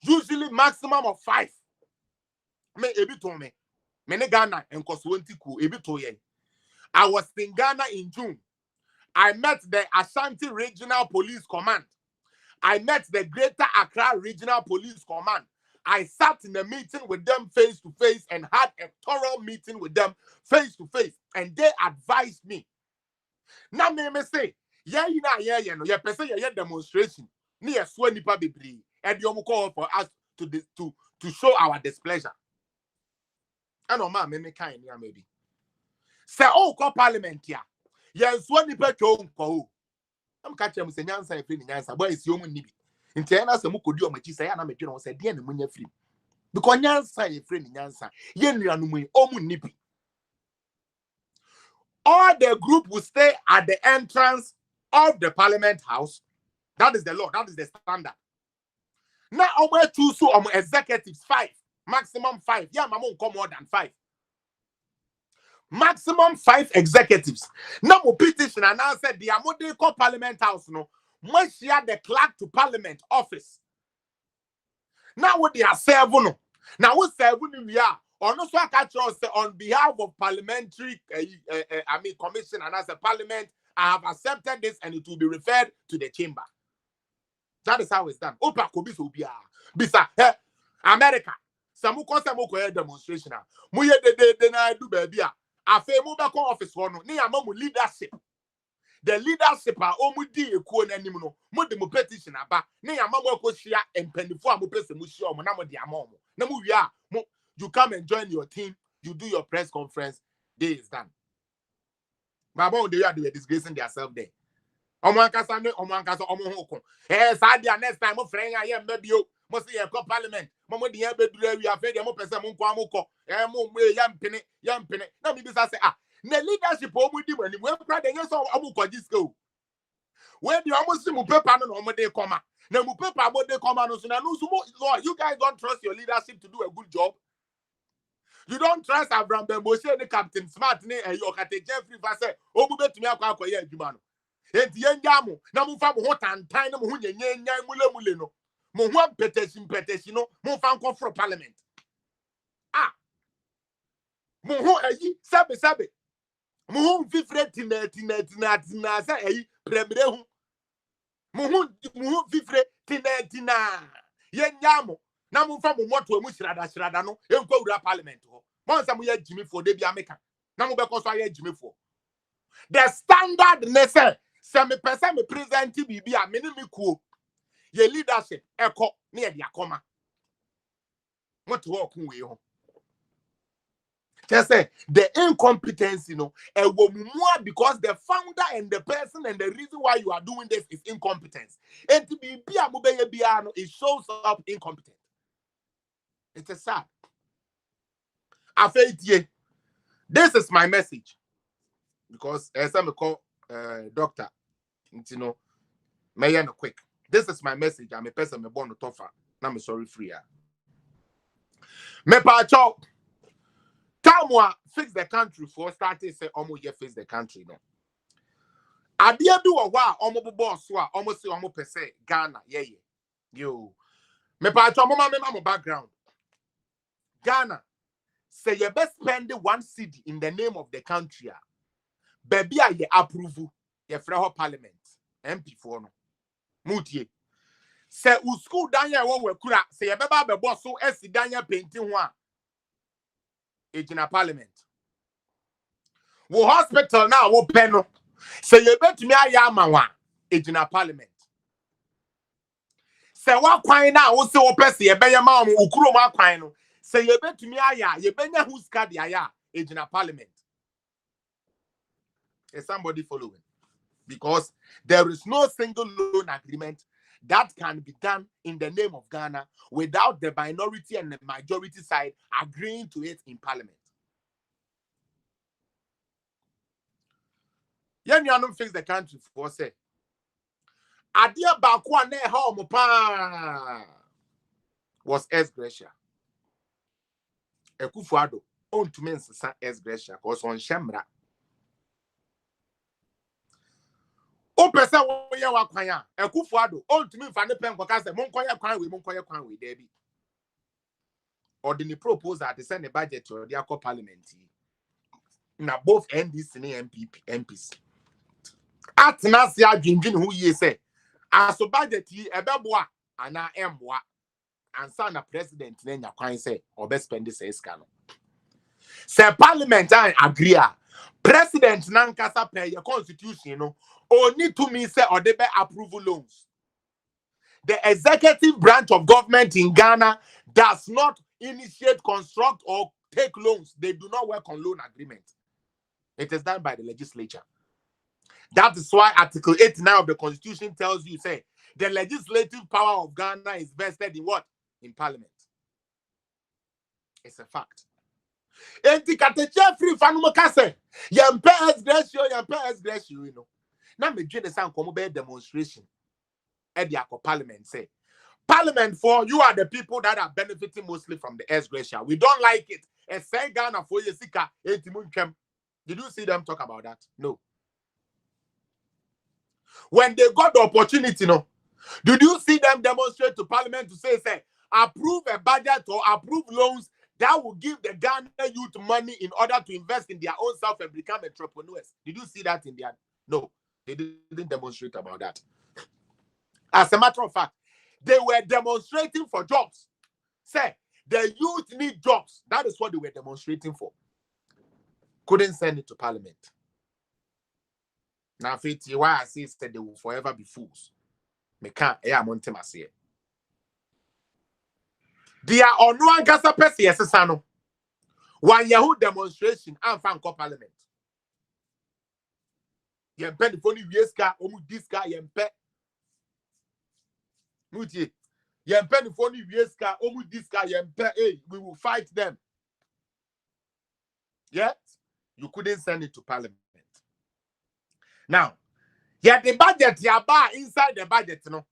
usually maximum of 5. Me ebi to me, me Ghana and Koswanti ku ebi to ye. I was in Ghana in June. I met the Ashanti Regional Police Command. I met the Greater Accra Regional Police Command. I sat in a meeting with them face to face and had a thorough meeting with them face to face. And they advised me. Now, me say, yeah, no, person, demonstration. Near Swanipa Bibri. And you call for us to show our displeasure. I know, ma, me kind, maybe. Say, oh, call Parliament here. Yes, Swanipa Chong. I'm catching him saying, Yansa, a friend, Yansa, boy, is human nibi. In Tiana, some could do a machi say, and I'm a general said, Diana, when you're free. Because Yansa, a friend, Yansa, Yen, Omu nibi. All the group will stay at the entrance of the Parliament House. That is the law, that is the standard. Now, I'm going to choose executives 5, maximum 5. Yeah, my mom come more than 5. Maximum 5 executives. Now, my petition and I said the Amode call Parliament House no. Must share the clerk to Parliament office. Now what they are serving. Now what serving we are. On also catch us on behalf of Parliamentary Commission and as a Parliament, I have accepted this and it will be referred to the chamber. That is how it's done. Opa Kobi so be bisa America. Samu konsa mo demonstration. Mu ye de na do baby a. Afe mo be kon office ho no. Ni amamu leadership. The leadership are omudi ekuo nanim no. Mo de mo petition aba. Ni amamu akohia empanifo a mo pese mo hia omo na mo de amamu. Na mo wi a mo you come and join your team. You do your press conference. Day is done. Baba they are disgracing themselves there. Omankasa omo sadia next time mo friend ya maybe you must see a Parliament. Momo de yan beduru wi afa de mo pese mo nko amukọ. Mo yampene. Na me bisa say na leadership omudi mani we pra de yan so amukọ disco. We the almost mu paper no omo de koma. Na mu paper mo de koma no so na no so you guys don't trust your leadership to do a good job. You don't trust Abraham Bemboshe the Captain Smart ne Okate Jeffrey Vase omu betumi akwa ye adwuma no. Enti yenjamu na mu fa mo hotantan na mo hu nyenyan mule no. Mo hu petesi no mo fa nko for Parliament. Mo hu ayi sabe. Mo hu fifre tina sa ayi premiere hu. Mo hu fifre tina. Yenjamu na mo fa mo moto emu sirada no enko wura Parliament ho. Mo nsa mo ye jimi for de bi ameka. Na mo be ko so ye jimi for. The standard nese se me person me present bibi a me ni me kuo. Ye leadership eko na ye dia koma. What work we ho. Just say the incompetence, because the founder and the person and the reason why you are doing this is incompetence. And to be it shows up incompetent. It's a sad. This is my message. Because as I call doctor, may quick. This is my message. I'm a person me born to tougher. Now I'm sorry free. Me pa chop. Tamwa fix the country for starting say almost fix the country no. Adia do a wa almost boss wa almost say almost per se Ghana yo. Me pa chop mama background. Ghana say you best spend 1 cedi in the name of the country. Baby ye approve ye freho Parliament MP4 no. Mutie. Say u school dan ye wo kura say ye beba be boss so esi dan ye painting ho a. ejina parliament. Wo hospital na wo peno. Se ye betumi aya amawa ejina parliament. Se wa kwan na wo se wo pese ye beye ma wo ukuro ma kwan no. Se ye betumi aya ye benya hu ska de aya ejina parliament. Is somebody following? Because there is no single loan agreement that can be done in the name of Ghana without the minority and the majority side agreeing to it in parliament. Yen you don't fix the country for say. Adia bakwa ne home pa was S. Gracia. Ekufuado on to men S. Gracia because on Shemra. O person wo ye wa kwan a Ekufuado on to me fa ne pen koka say monkoye kwan we there bi. Or the proposal to send a budget to the parliament. Na both NDC and MPs. At Nasia Jinjin who ye say, as a budget ye ebeboa ana emboa and son a president then ya kwan say or best spend this escano. Say parliament I agree. President nankasa pay your constitution no only to me say or they be approval loans. The executive branch of government in Ghana does not initiate, construct, or take loans. They do not work on loan agreement. It is done by the legislature. That is why Article 89 of the Constitution tells you, say, the legislative power of Ghana is vested in what? In Parliament. It's a fact. Enti kateche free fanumo kase. Yempe S. You know. Now me jene san komo be demonstration. Parliament say. Parliament for you are the people that are benefiting mostly from the S. Gracia. We don't like it. And say Ghana for Yesika. Did you see them talk about that? No. When they got the opportunity, no. Did you see them demonstrate to Parliament to say, approve a budget or approve loans that will give the Ghana youth money in order to invest in their own self and become entrepreneurs? Did you see that in their? No, they didn't demonstrate about that. As a matter of fact, they were demonstrating for jobs. Say, the youth need jobs. That is what they were demonstrating for. Couldn't send it to Parliament. Now, why I say that they will forever be fools. Me can't. They are on one gasa pesi yesesano. One Yahoo demonstration and fan Parliament. Yempe the phone wieska omu diska yempe. Mutie. Yempe the phone wieska omu diska yempe. Hey, we will fight them. Yet you couldn't send it to Parliament. Now, the budget inside the budget, no.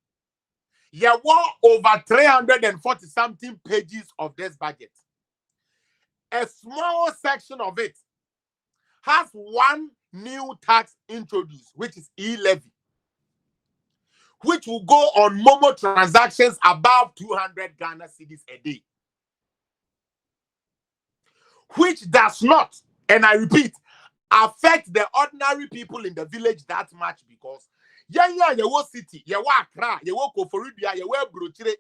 There were over 340 something pages of this budget. A small section of it has one new tax introduced, which is E-Levy, which will go on Momo transactions above 200 Ghana cedis a day. Which does not, and I repeat, affect the ordinary people in the village that much because yewo city, yewo Accra, yewo Koforibia, yewo Brochire,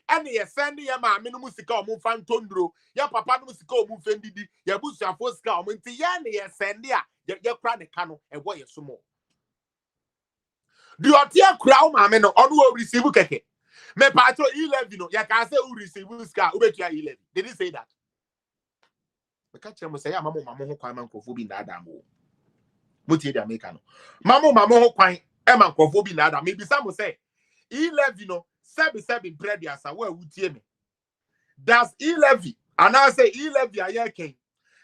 and ye send ye ma no musika o mfan tondro, ye papa no musika o mfendidi, ye busuafo sika o nti ye send ya ye kra ne ka no e wo ye so mo. The otia kra o ma me no onu o receive keke. Me pacho E-Levy no, ye can say u receive sika, u betua E-Levy. Did he say that? Me catch him say, "Mamo ho kwan man kofo bi na adam o." Mutie dia make no. Mamo ho kwan e man kofo bi na adam. Me bisa mo say, E-Levy no, sebi bread asa where wutie me. Does E-Levy, and I say E-Levy ayeken,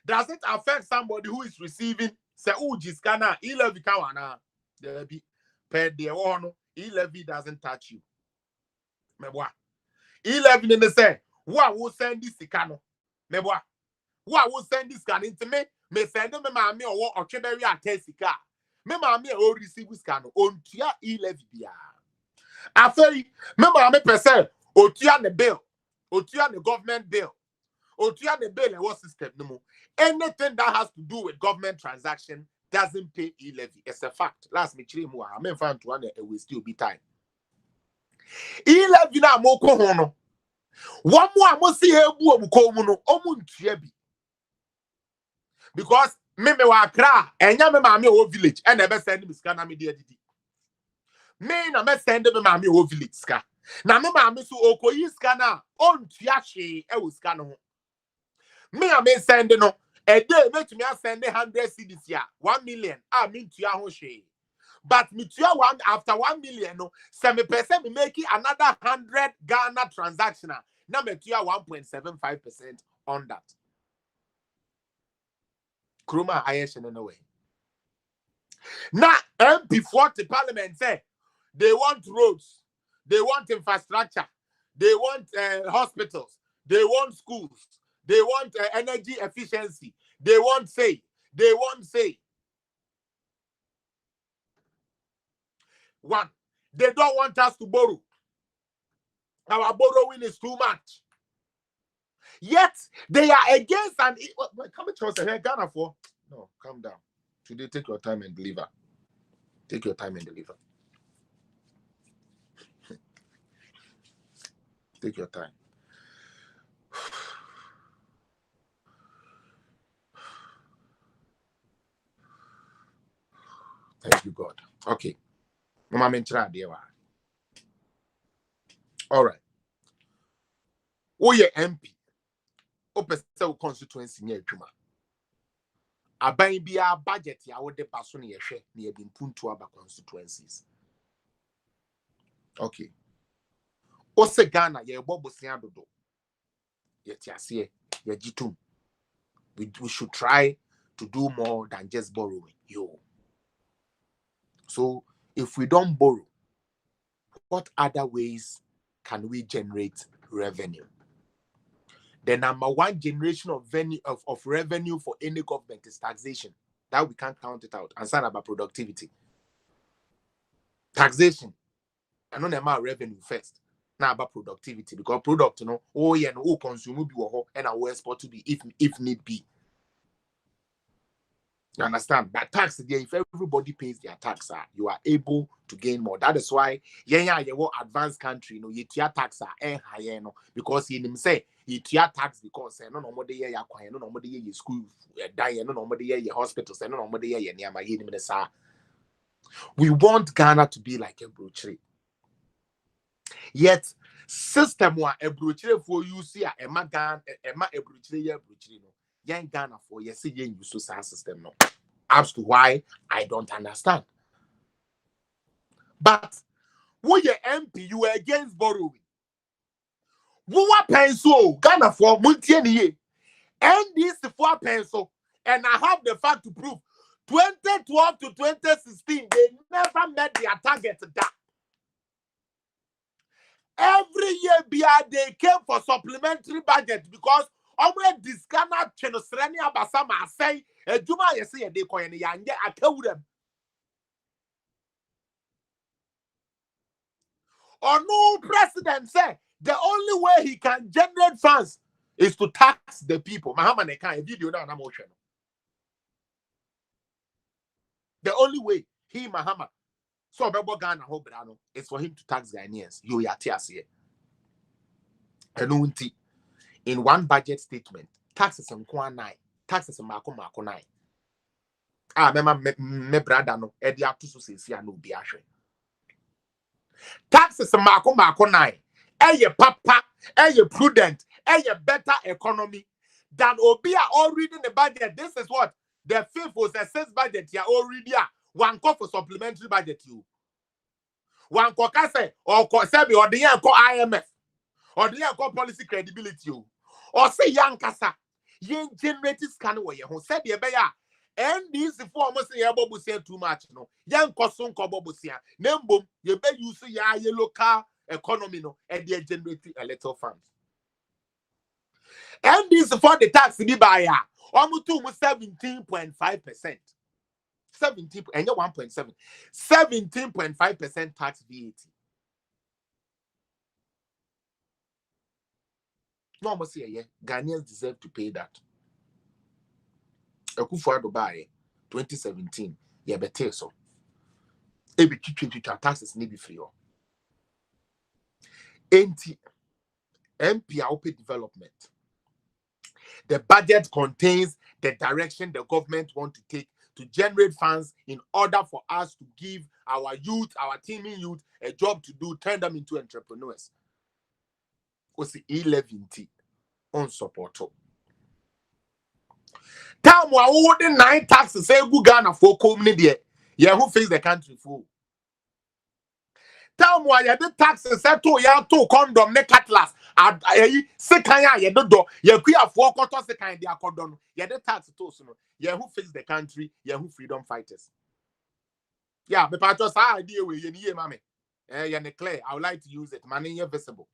does it affect somebody who is receiving say jiskana E-Levy ka wana? There be per de no, E-Levy doesn't touch you. Me boa. E-Levy ne say, "Wa wo send this sika no." Me boa. Who I will send this scan into me send them mammy or Ocheberi at Tessica. Me mammy or receive scan on Tia E-Levy. I say, me mammy per se, Otia the bill, Otia the government bill, Otia the bill and what system no more. Anything that has to do with government transaction doesn't pay E-Levy. It's a fact. Last me chile more. I mean, find to one it will still be time. E-Levy na moko hono. One more I must see her buo mukomuno omuntuebi. because me wa kra enya me maame o village and ebe send me ska na me de adidi me na me send me maame o village ska na me maame so okoyi ska na ontua hwe e wo ska no ho me am send no a day make me send 100 cedis ya 1 million me ntua ho hwe but me tua one after 1 million no se me person me make another 100 Ghana transaction na me tua 1.75% on that Kroma Ayesh in a way. Now, MP40 the Parliament say they want roads, they want infrastructure, they want hospitals, they want schools, they want energy efficiency, they want say. One, they don't want us to borrow. Our borrowing is too much. Yet they are against and come here, Ghana for no, calm down. Today, take your time and deliver. Take your time and deliver. Take your time. Thank you, God. Okay. All right. Oh, yeah, MP. Open constituency near Juma. Aban bia budget ya wo de paso ne yehwe ne ye binpuntu aba constituencies. Okay. Ose Ghana ye bobosia dodo. Ye tiase ye jitum. We should try to do more than just borrowing. So if we don't borrow, what other ways can we generate revenue? The number one generation of revenue for any government is taxation. That we can't count it out. And about productivity. Taxation. I know about revenue first. Now about productivity. Because product, no consume be and our export to be if need be. You understand? But tax, if everybody pays their tax, you are able to gain more. That is why, you advanced country, you tia tax higher, because you say you tia tax because no more the year you no more the year school die, no more the year hospitals, no more the year near my minister. We want Ghana to be like a brochure. Yet, system one a brochure for you see a Ghana a brochure no. Young Ghana for yes, use social system no. As to why I don't understand. But when you MP, you are against borrowing. Who pencil Ghana for multi and this for pencil, and I have the fact to prove 2012 to 2016 they never met their target. That every year they came for supplementary budget because already this Ghana Chenosreni Abasama say a Juma say they coin yange I tell them. Or no president say the only way he can generate funds is to tax the people. Mahama Nekan video now motion. The only way he Mahama so Bebo Ghana Hobrano is for him to tax Ghanaians. You yatias here. And in one budget statement, taxes on Kwan 9, taxes on Mako 9. Remember me brother no Edia to say no be ashe. Taxes on Mako 9. A papa, a prudent, a better economy than Obia all reading the budget. This is what the fifth was a 6th budget here already. One call for supplementary budget you. One call say or Sebi or the young call IMF or the young call policy credibility you. Or say young kasa yen generated scan away who said the beya and this form say bobu say too much no young kosun ko bobu say nembom ye be use ya ye local economy no and they generate a little funds. And this for the tax be buyer almost 17.5%. 17 and 1.7 17.5% tax VAT. No almost here, Ghanaians deserve to pay that. Akufo-Addo buy 2017, yeah, better so. Every taxes need be free. MP open development. The budget contains the direction the government want to take to generate funds in order for us to give our youth, our teeming youth, a job to do, turn them into entrepreneurs. Because the E-Levy on support. Time wa wo de 9 taxes say go Ghana for community there. Yeah, who face the country for? Time wa ya de taxes say to ya to condom ne cutlass. Sekan ya do ya kuya for koto sekan dia kodon. Ya de tax to so no. Yeah, who face the country? Yeah, who freedom fighters? Yeah, but I just idea we ye mame. Ya clear. I would like to use it. Money visible.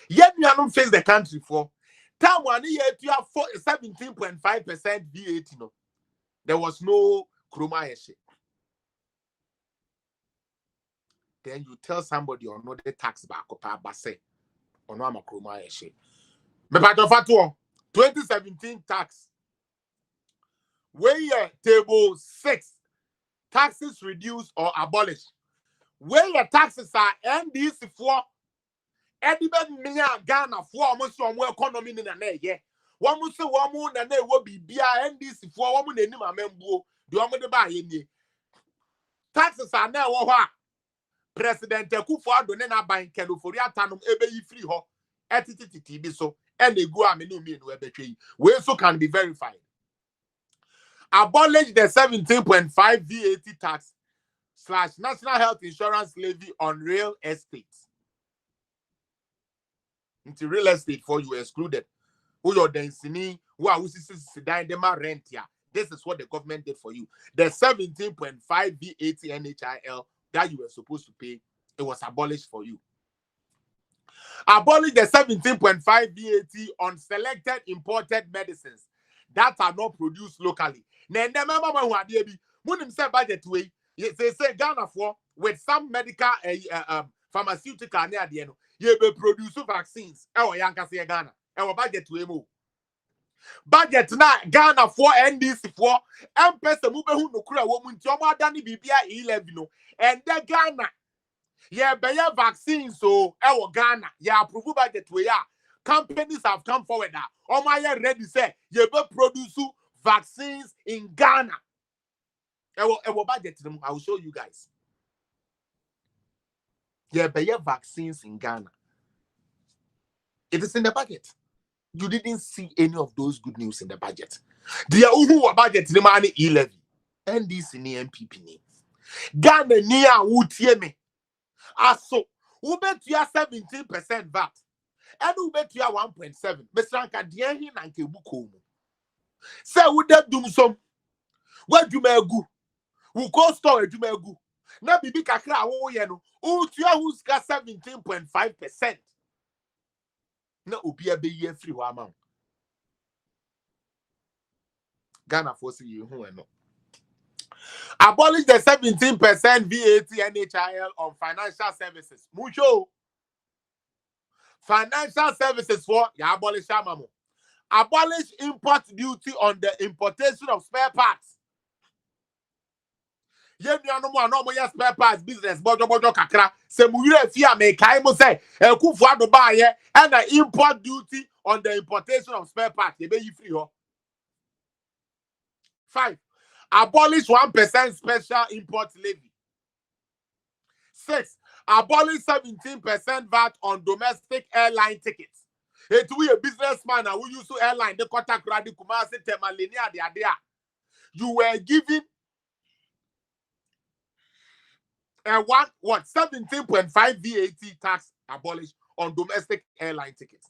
Yet we don't face the country for. Time one year you have 17.5% VAT. No, there was no chroma. Then you tell somebody or no the tax back up base or no ama chroma. Me part of 2017 tax. Where table 6 taxes reduced or abolished. Where your taxes are NDC for. Edibed minya Ghana for almost some economy in an ye. One must say one moon and they will be beer NDC for one in a member. The one with the buy in taxes are now what President Kufa Donena buying Kenu for Yatanum ebe free ho etiti so and they go am no mean we so can be verified. Abolish the 17.5 VAT tax / national health insurance levy on real estate. Into real estate for you excluded. Who your density, who are rent here. This is what the government did for you. The 17.5 VAT NHIL that you were supposed to pay, it was abolished for you. Abolish the 17.5 VAT on selected imported medicines that are not produced locally. They say Ghana for with some medical pharmaceutical near the end. You be produce vaccines. Yanka say Ghana. Budget to emo. Budget na Ghana for NDC for person move who no kura woman tioma dani bibia E-Levy no. And the Ghana. Yeah, be vaccines so Ghana. Yeah, approve budget we ya. Companies have come forward now. Oh my ready say you be produce vaccines in Ghana. Budget them. I will show you guys. Yeah, be vaccines in Ghana. It is in the budget. You didn't see any of those good news in the budget. The who budget the money E-Levy. NDC ni MPP ni. Ghana ni a wutie me. Aso, who bet you 17% VAT. And who bet you 1.7. Mr. Anka hin anke buko mu. Say who that dum some. Where you may go? Who go store you may go? Na bibi kakra wo ye no. Who who's got 17.5%. Na obi abe ye free wa amount. Ghana force you who no. Abolish the 17% VAT NHIL on financial services. Mucho. Financial services for ya abolish amamo. Abolish import duty on the importation of spare parts. Ye no spare parts business bojo kakra se muire fia me kai mo say ekufu ado ba ye and the import duty on the importation of spare parts ye be yi free ho. 5. Abolish 1% special import levy. 6. Abolish 17% VAT on domestic airline tickets. It we a businessman who used to airline the contact radi kumase temalinia de adea. You were given a 17.5 VAT tax abolished on domestic airline tickets.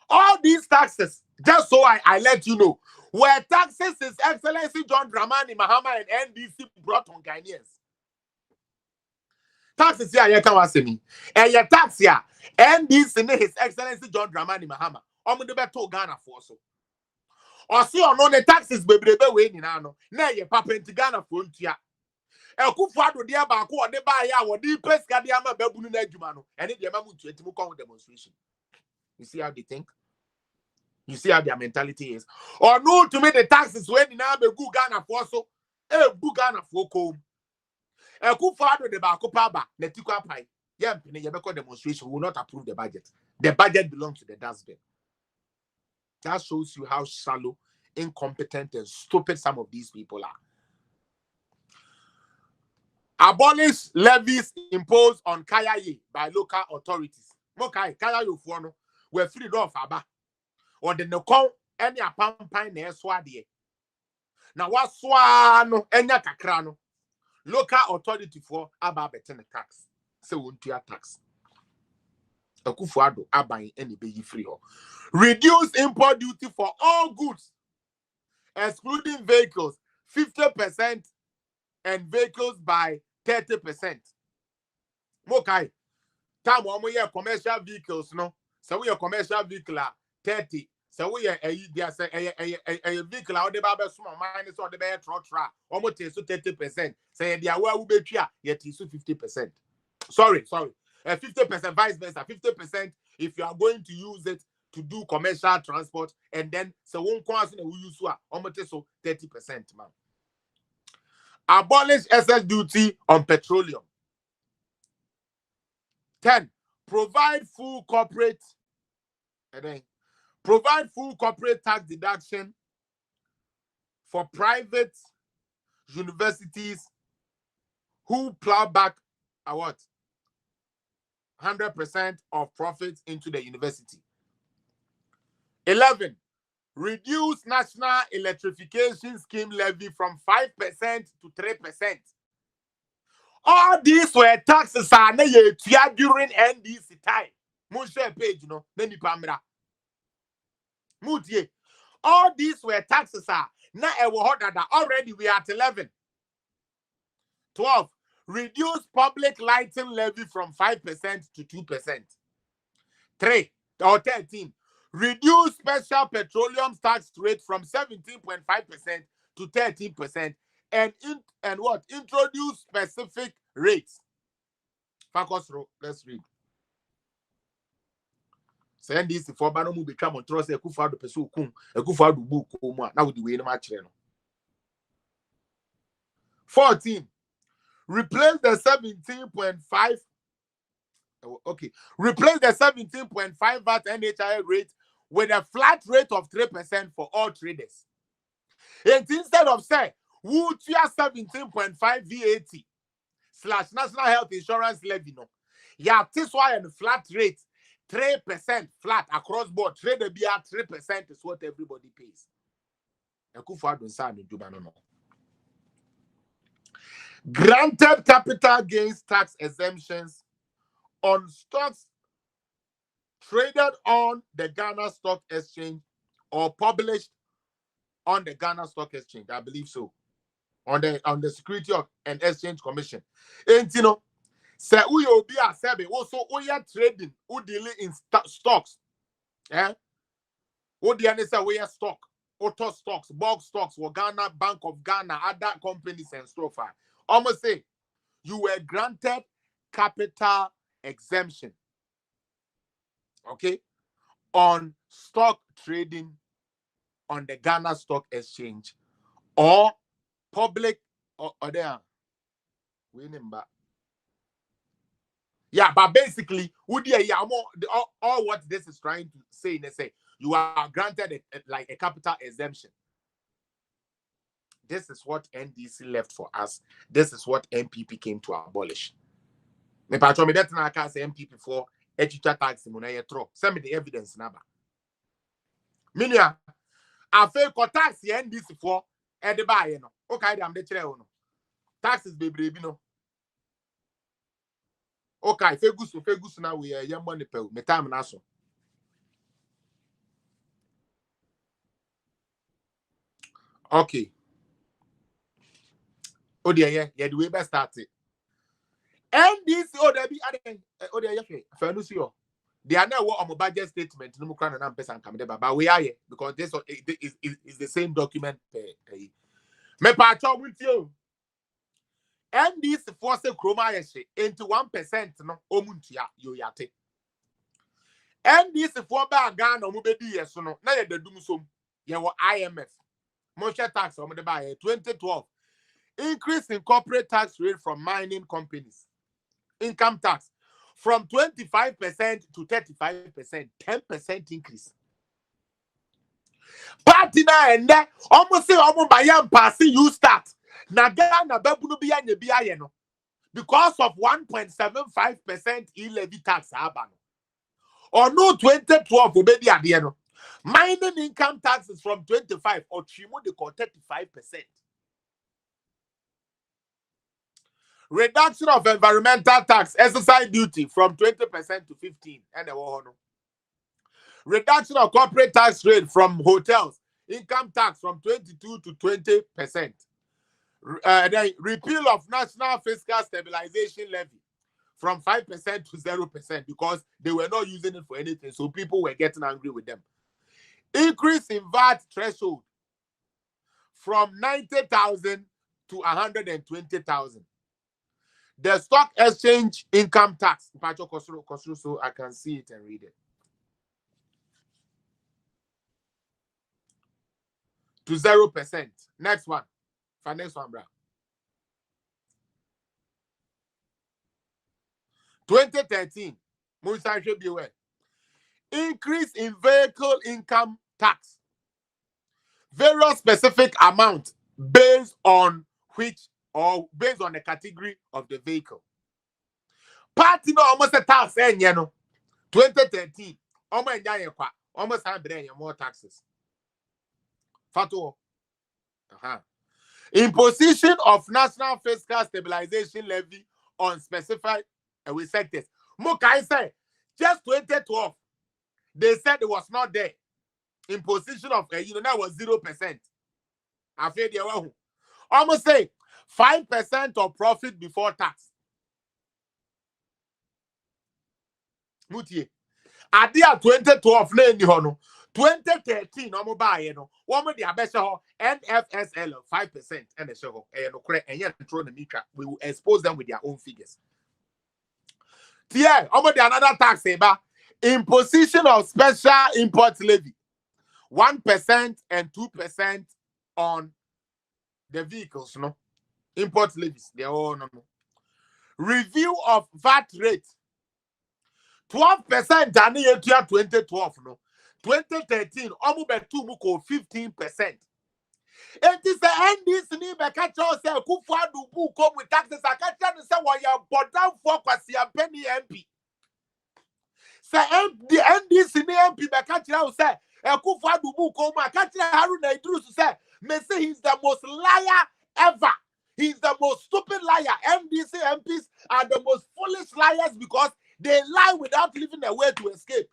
All these taxes, just so I let you know, were taxes His Excellency John Dramani Mahama and NDC brought on Ghanaians. Taxes here, you can't say me. And your tax here, NDC His Excellency John Dramani Mahama. I'm going to be told Ghana for so. Or see or no the taxes baby way in ano. Na ye papa into Ghana frontier. Ekufuado dia ba ko de ba ya wo di peska dia ma babunu na adwuma no. Ene dia ma muntu etimu kon demonstration. You see how they think? You see how their mentality is? Or no to me the taxes when na be go Ghana for so. Bu Ghana for kom. Ekufuado de ba ko pa ba na tikwa pai. Ye be ko demonstration will not approve the budget. The budget belongs to the dustbin. That shows you how shallow, incompetent, and stupid some of these people are. Abolish levies imposed on Kayaye by local authorities. Mokai, Kayaye Fuano, were free off Aba. Or the Nokon, any a pampine near Swadi. Now, what swano, any a kakrano. Local authority for Aba betting tax. So, won't you tax? A Kufuado, Abain, any baby free. Reduce import duty for all goods, excluding vehicles, 50%, and vehicles by 30%. Mokai, time when we have commercial vehicles, no. So we have commercial vehicle 30. So we are a vehicle out the Baba Suma minus or the bear trotra, almost 30%. Say the aware will be yet is 50%. Sorry, 50% vice versa, 50% if you are going to use it to do commercial transport, and then so one course we use almost so 30%, man. Abolish excess duty on petroleum. 10. Provide full corporate tax deduction for private universities who plow back a what? 100% of profits into the university. 11. Reduce national electrification scheme levy from 5% to 3%. All these were taxes during NDC time. Share page, you know, all these were taxes now already we are at 11. 12. Reduce public lighting levy from 5% to 2%. 13. Reduce special petroleum tax rate from 17.5% to 13%, and introduce specific rates. Focus row. Let's read. Send this for Banomu become on trust a kufa do pesu kum a kufa do book now with the way no match. 14. Replace the 17.5. Okay. Replace the 17.5 VAT NHI rate with a flat rate of 3% for all traders. And instead of say, would you 17.5 VAT / National Health Insurance Levy, no? Yeah, this why and flat rate 3% flat across board. Trader be at 3% is what everybody pays. Granted capital gains tax exemptions on stocks traded on the Ghana Stock Exchange or published on the Ghana Stock Exchange. I believe so. On the Security and Exchange Commission. And you know, say we will be a sebe. Also, we are trading. We dealing in stocks. Eh? We dealing say we are stock, auto stocks, bulk stocks, Ghana, Bank of Ghana, other companies and so far. Almost say you were granted capital exemption. Okay, on stock trading on the Ghana Stock Exchange or public or there. Yeah, but basically, all what this is trying to say, they say you are granted like a capital exemption. This is what NDC left for us. This is what MPP came to abolish. Me patron me that na can say MPP for extra tax mo na yetro. Send me the evidence number. Minia, I feel ko tax NDC for e de buy no. Okay, am de kire no. Taxes bebrebe no. Okay, fegusu na we ye money pe me time na so. Okay. Oh dear, yeah, the way best started. NDC they are now on my budget statement. No more than but we are here because this is the same document. Me patron with you. NDC force chroma into 1% no omuntia yo yate. NDC for bag Ghana mubedi yes no na ye the dum som ye wo IMF. Motion tax on the buy 2012. Increase in corporate tax rate from mining companies. Income tax from 25% to 35%, 10% increase. Party na and there almost say almost by yam passing you start. Na Ghana babunu bi anye bi aye no because of 1.75% e-levy tax abano. Or no 2012 obedi ade no. Mining income taxes from 25 or chimo de 35%. Reduction of environmental tax exercise duty from 20% to 15 and reduction of corporate tax rate from hotels, income tax from 22 to 20%. Then repeal of national fiscal stabilization levy from 5% to 0% because they were not using it for anything, so people were getting angry with them. Increase in VAT threshold from 90,000 to 120,000. The stock exchange income tax, so I can see it and read it, to 0%. Next one. For next one, bro. 2013, Musa should be aware. Increase in vehicle income tax. Various specific amount based on which or based on the category of the vehicle. Party no almost a tax, you know. 2013, almost 100 more taxes. Fatu. Imposition of national fiscal stabilization levy on specified sectors. Mukai say just 2012, they said it was not there. Imposition of that was 0%. I feel the almost say 5% of profit before tax. Mutie. At the 2012, 2013, no buy one with the abesha NFSL 5% and the show and yet we will expose them with their own figures. Yeah, the another tax imposition of special import levy 1% and 2% on the vehicles, no import levies, they all no. Review of VAT rate 12% and year 2012, no 2013 almost 15%. It is the NDC ni be catch us say Kufuadu bu come with taxes. I catch them say what you bought down for Kwasi Penny MP. Say the NDC ni MP be catch us say Kufuadu bu come. I catch Haruna Idris say me say he's the most liar ever. He's the most stupid liar. NDC MPs are the most foolish liars because they lie without leaving a way to escape.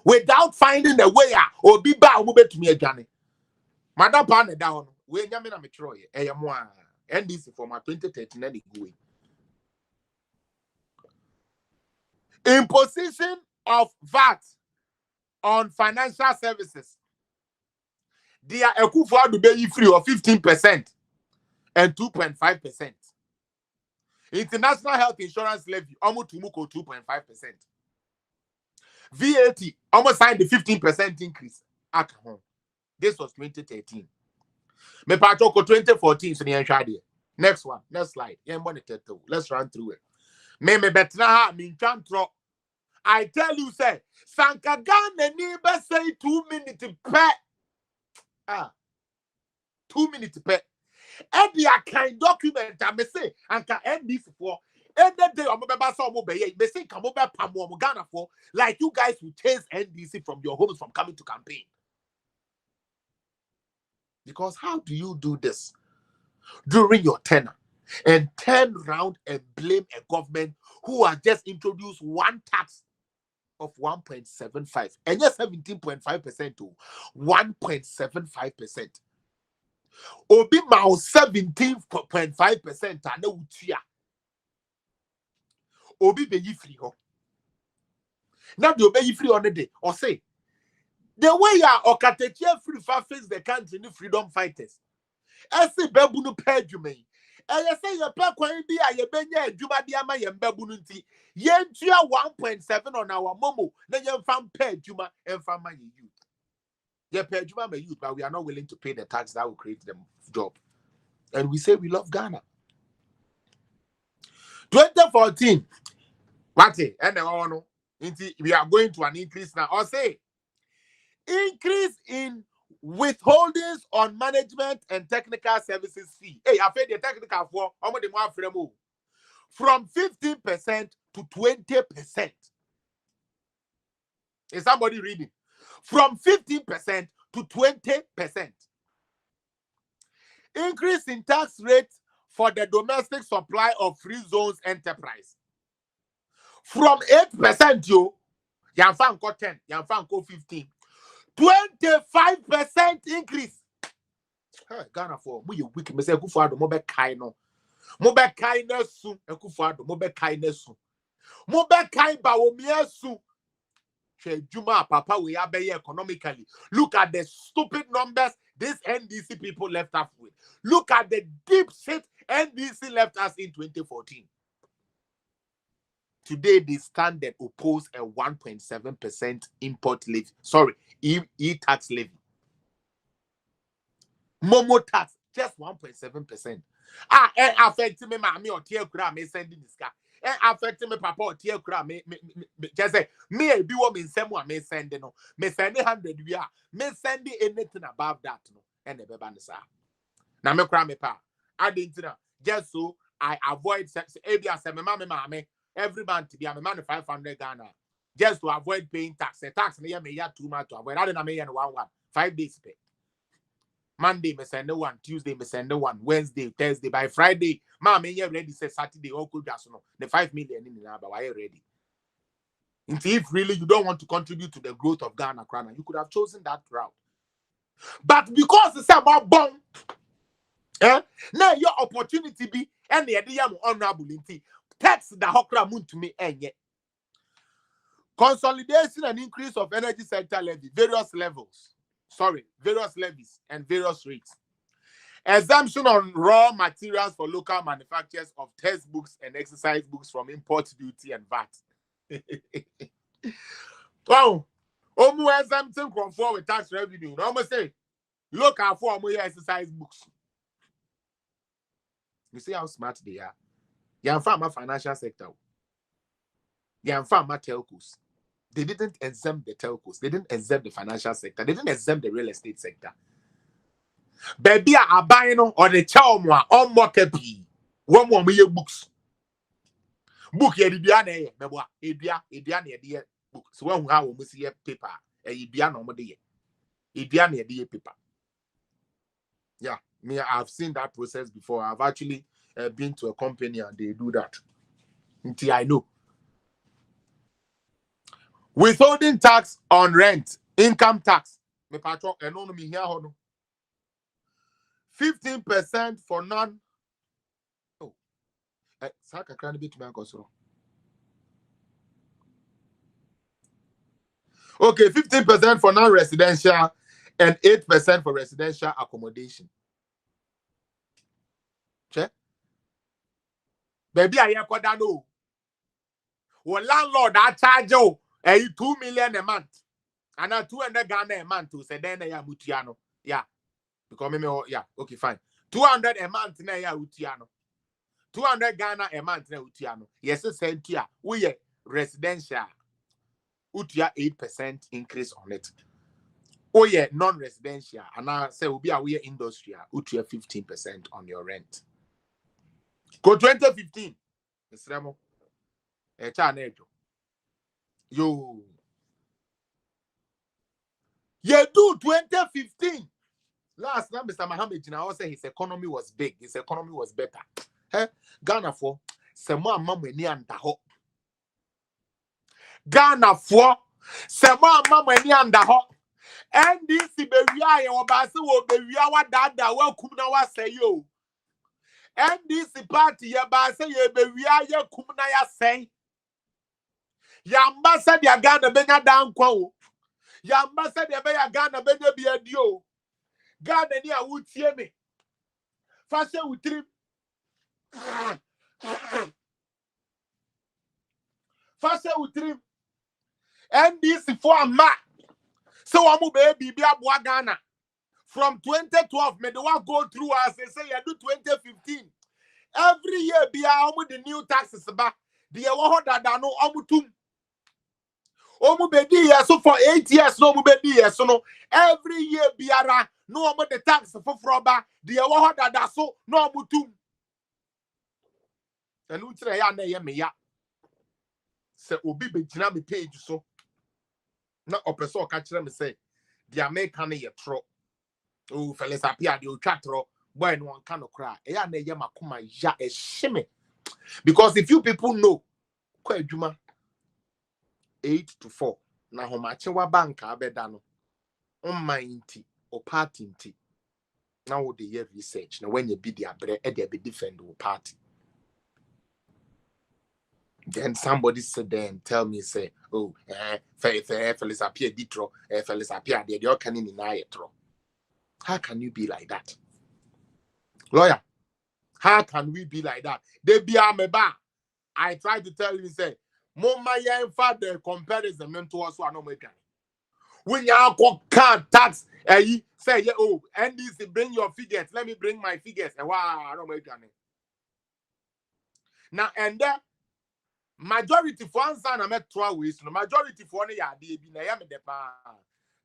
Without finding a way or be back to me again. Madam Pan down, we Yamina Metroy, NDC for my 2013 going. Imposition of VAT on financial services. They are a coup for the baby free of 15% and 2.5%. International health insurance levy, almost 2.5%. VAT almost signed the 15% increase. This was 2013. Me patoko 2014 so the next one, next slide. Let's run through it. Me betna me chantro. I tell you, say Sankagan and neighbor say 2 minutes per 2 minutes per. And the kind document I may say and can end this for. And that day, I'm like you guys will chase NDC from your homes from coming to campaign. Because how do you do this during your tenure and turn around and blame a government who has just introduced one tax of 1.75 and just 17.5% to 1.75%? Obi Mao 17.5% and no tia. Obi be free ho. Now the obey free on the day or say the way you are or free face the country new freedom fighters. I say bebu no pay you me. I say your pay kwan bi a ye benya adwuma bi ama ye bebu no nti ye ntua 1.7 on our momo na ye fam pay adwuma and fam my youth. Ye pay adwuma my youth, but we are not willing to pay the tax that will create them job. And we say we love Ghana. 2014. What and the We are going to an increase now. Or say, increase in withholdings on management and technical services fee. Hey, I paid the technical for how much more from 15% to 20%. Is somebody reading? From 15% to 20%. Increase in tax rate for the domestic supply of free zones enterprise. From 8%, Yanfan got 10, Yanfan got 15. 25% increase. Ghana for we weak. Me say Kufuado mo be kai no. Mo be kai na su. Kufuado mo be kai na su. Mo be kai ba wo mi asu. Juma papa we are economically. Look at the stupid numbers these NDC people left us with. Look at the deep shit NDC left us in 2014. Today they stand and oppose a 1.7% import levy. Sorry, e-tax levy. Momo tax, just 1.7%. Affecting me, mommy or tear crab, me sending this car. Affecting me, papa or tear crab, me just say, me a be woman, someone may send no, me send 100 we are, me sending anything above that no, and the babanisa. Now me cry me pa. I didn't know, just so I avoid sex. Abia say me mommy, every month be a man 500 Ghana, just to avoid paying tax. The tax me ya too much to avoid. I don't know me 5 days pay. Monday, me send the one. Tuesday, me send the one. Wednesday, Thursday. By Friday, me you ready. Say Saturday, all could just no. The 5 million in the number. Why you ready? And if really you don't want to contribute to the growth of Ghana, you could have chosen that route. But because it's about bomb, now your opportunity be and the idea honorable in tax the hokra moon to me and yet. Consolidation and increase of energy sector levy, various levies and various rates. Exemption on raw materials for local manufacturers of textbooks and exercise books from import duty and VAT. Wow. Exemption conform with tax revenue. No, say, look how for more exercise books. You see how smart they are. You're from my financial sector. You're from my telcos. They didn't exempt the telcos. They didn't exempt the financial sector. They didn't exempt the real estate sector. Baby, I buy no or the chow on more kepi. One more me books. Book ye diane meboa. Ediane book. So when how we see paper. Ediane on the Ediane paper. Yeah, me I've seen that process before. I've actually been to a company and they do that. Until I know. Withholding tax on rent, income tax. Me patron, no me here 15% for non. Oh, Saka can be to my console. Okay, 15% for non-residential and 8% for residential accommodation. Check. Baby, I hear no. Well, landlord I charge you 2 million a month. And now 200 Ghana a month to say then ya mutiano. Yeah. Because me yeah, okay, fine. 200 a month na ya utiano. 200 Ghana a month na utiano. Yes, sent here. We residential. Utia 8% increase on it. Oh yeah, non-residential. And I say will be a we industrial. Utia 15% on your rent. Go 2015. Mr. Remo. Yo. You do 2015. Last time, Mr. Mohammed, I say his economy was big. His economy was better. Ghana for Sema Mamweni and Daho. Ghana for Sema Mamweni and Daho. And this is Beria or Basu or Beria what dada welcome now say you. And this party ya Basa ye Beria ya Kumnaya say. Yambasa dia Ghana benya down kwa. Yambasa dia beya Ghana benya biya dio. Ghana ni a wutie me. Fashe utrim. Fashe utrim. NDC for a ma. So amu baby be a Ghana. From 2012, me the one go through as they say you do 2015. Every year be a the new taxes ba. The one that no amutum. Omu bedi yeso for 8 years. No mu bedi yeso no. Every year biara no omu the tax for froba. The ewo da so no omu tum. And utre ya na ye me ya. Se obi begyina me page so. Na opeso ka kire me say the American ye tro. Oh, Felix Appiah the otwatro. Boy no kan no kra. E ya na ye makoma ya e shime. Because if you people know kwa adwuma 8 to 4 na homache wa banka abeda no mind or party now wo dey research na when you be the abre e dey be defend the party. Then somebody sit there and tell me, say, oh, Felix Appiah ditro, Felix Appiah, they all can in tro. How can you be like that? Lawyer, how can we be like that? They be a meba. I try to tell you, say, Mama ya father comparison to us one no when you can't tax, say, oh, NDC, bring your figures. Let me bring my figures. Wow, I don't make any. Now, and then, majority for answer na met 3 ways no majority for ne ya de bi na ya me de pa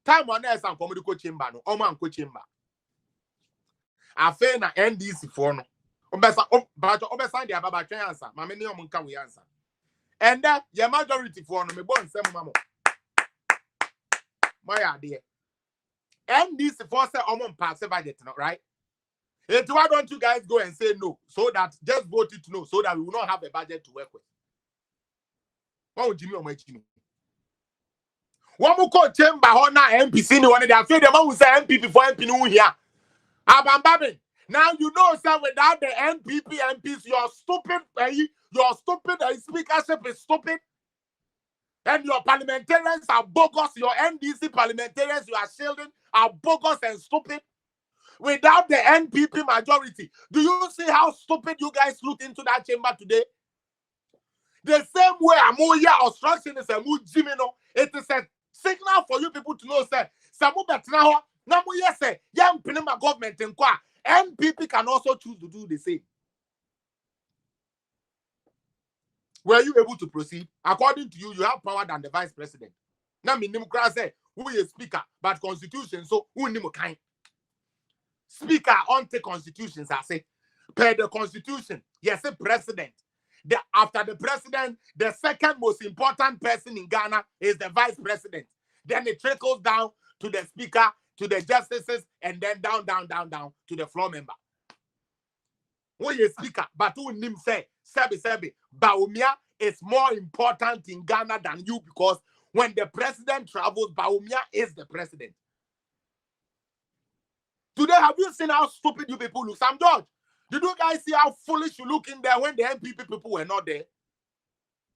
time on esa nkomo de ko chamber no o man ko chamber afa na NDC for no obesa obesa de ababa twen answer ma me ne o nka we answer and that your majority for no me bon nsem ma mo ya de NDC for say o mon pass budget no right. Why don't you guys go and say no so that just vote it no so that we will not have a budget to work with. One Jimmy or my Jimmy. One more call chamber on MPC. One of the afraid the man who say MPP for MP no here. Abambabe. Now you know, sir, without the MPP MPs, your stupid speakership is stupid. And your parliamentarians are bogus. Your NDC parliamentarians you are shielding are bogus and stupid. Without the NPP majority, do you see how stupid you guys look into that chamber today? The same way Amoya obstruction is a mujimino. It is a signal for you people to know, sir. Samu betraho. Namoya say, young Pinema government in kwa. NPP can also choose to do the same. Were you able to proceed? According to you, you have power than the vice president. Now, Minimukra say, who is speaker, but constitution, so who nimo kind. Speaker on the constitutions, I say, per the constitution, yes, a president. After the president, the second most important person in Ghana is the vice president. Then it trickles down to the speaker, to the justices, and then down to the floor member. Who is speaker? But who name say, Sebi, Baumia is more important in Ghana than you because when the president travels, Baumia is the president. Today, have you seen how stupid you people look? Sam George, did you guys see how foolish you look in there when the MPP people were not there?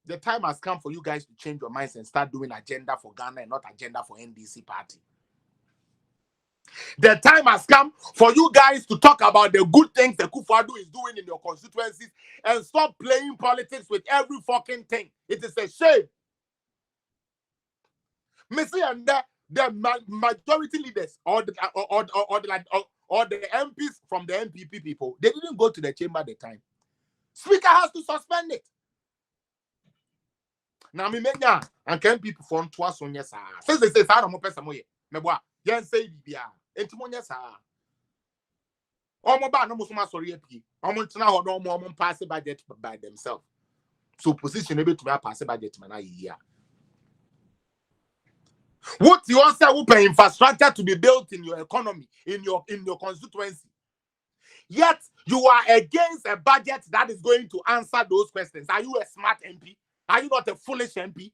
The time has come for you guys to change your minds and start doing agenda for Ghana and not agenda for NDC party. The time has come for you guys to talk about the good things the Kufadu is doing in your constituencies and stop playing politics with every fucking thing. It is a shame. Missy and the majority leaders or the MPs from the MPP people, they didn't go to the chamber at the time. Speaker has to suspend it. Now me menya and can people from twice on yes. Since they say I don't pesa moye. Me boa, yen say bibia. Enti mo yes. Omo ba no mo so ma sori apie. Omo ntena ho no omo pass budget by themselves. So position ebe to pass budget man year. What you want to say open infrastructure to be built in your economy, in your constituency. Yet you are against a budget that is going to answer those questions. Are you a smart MP? Are you not a foolish MP?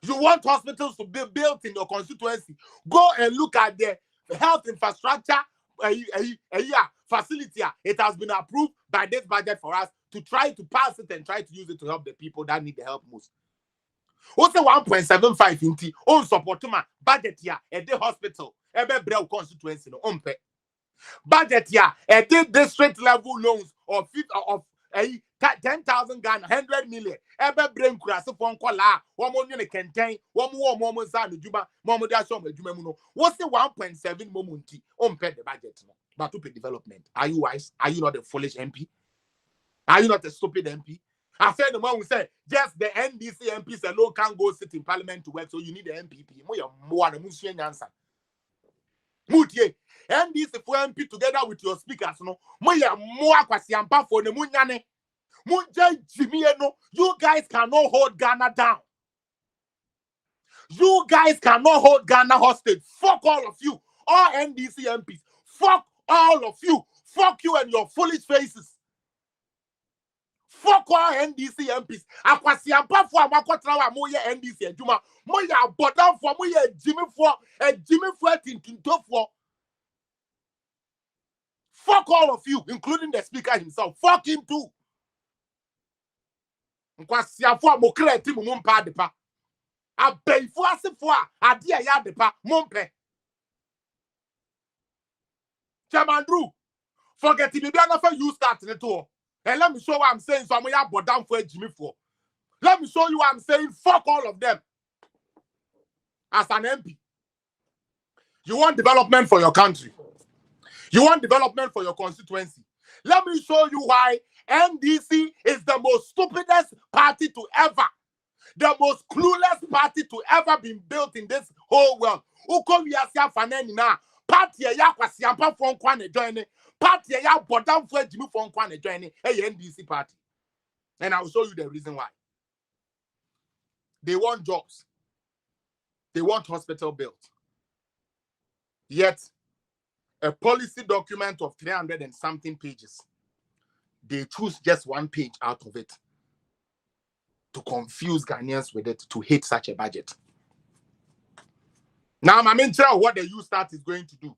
You want hospitals to be built in your constituency. Go and look at the health infrastructure facility. It has been approved by this budget for us to try to pass it and try to use it to help the people that need the help most. What's the 1.75 inti on support to my budget here at the hospital, every brew constituency no on pay. Budget here at the district level loans of 10,000 Ghana, 100 million. Every brain crash upon Kola, one more unit contain, one more San Juba, Momo Dashom, Jumemuno. What's the 1.7 momunti on pay the budget? But to pay development. Are you wise? Are you not a foolish MP? Are you not a stupid MP? I said the man will say just the NDC MPs alone can't go sit in parliament to work, so you need the MPP. More than Muslim answer. Mutie NDC for MP together with your speakers, no. Moya more kwasiampa for the munyane. Munja Jimmy, no. You guys cannot hold Ghana down. You guys cannot hold Ghana hostage. Fuck all of you. All NDC MPs. Fuck all of you. Fuck you and your foolish faces. Fuck all NDC MPs. Akwasiampa for amakotrawa moye NDC adwuma. Moya bodan for moye Jimmy for tintinto for. Fuck all of you, including the speaker himself. Fuck him too. Akwasiampa mo create mo mpa depa. Abenfo asefo a ade ya depa mompe. Chairman Drew, forget it. Maybe I'm not you starting it all. And let me show what I'm saying. So I'm going to put down for Jimmy for. Let me show you what I'm saying. Fuck all of them. As an MP, you want development for your country. You want development for your constituency. Let me show you why NDC is the most stupidest party to ever, the most clueless party to ever be built in this whole world. Uko wiasia faneni na party ya kwasiampa for nkwane join. Party ya bodam for Jimmy for nkwane join. Hey, NDC party. And I'll show you the reason why. They want jobs. They want hospital built. Yet, a policy document of 300 and something pages, they choose just one page out of it to confuse Ghanaians with it, to hate such a budget. Now, I'm interested in what the youth start is going to do.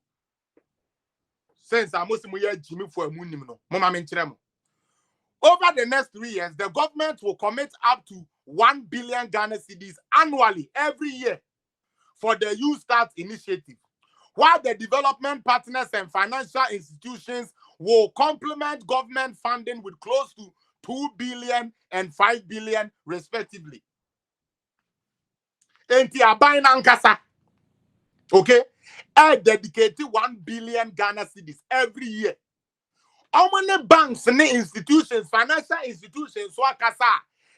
Since I'm Jimmy for a moon, over the next 3 years, the government will commit up to 1 billion Ghana cedis annually every year for the Youth Start initiative, while the development partners and financial institutions will complement government funding with close to 2 billion and 5 billion respectively. Enti abain ankasa. Okay? I dedicated 1 billion Ghana cedis every year. How many banks and institutions, financial institutions,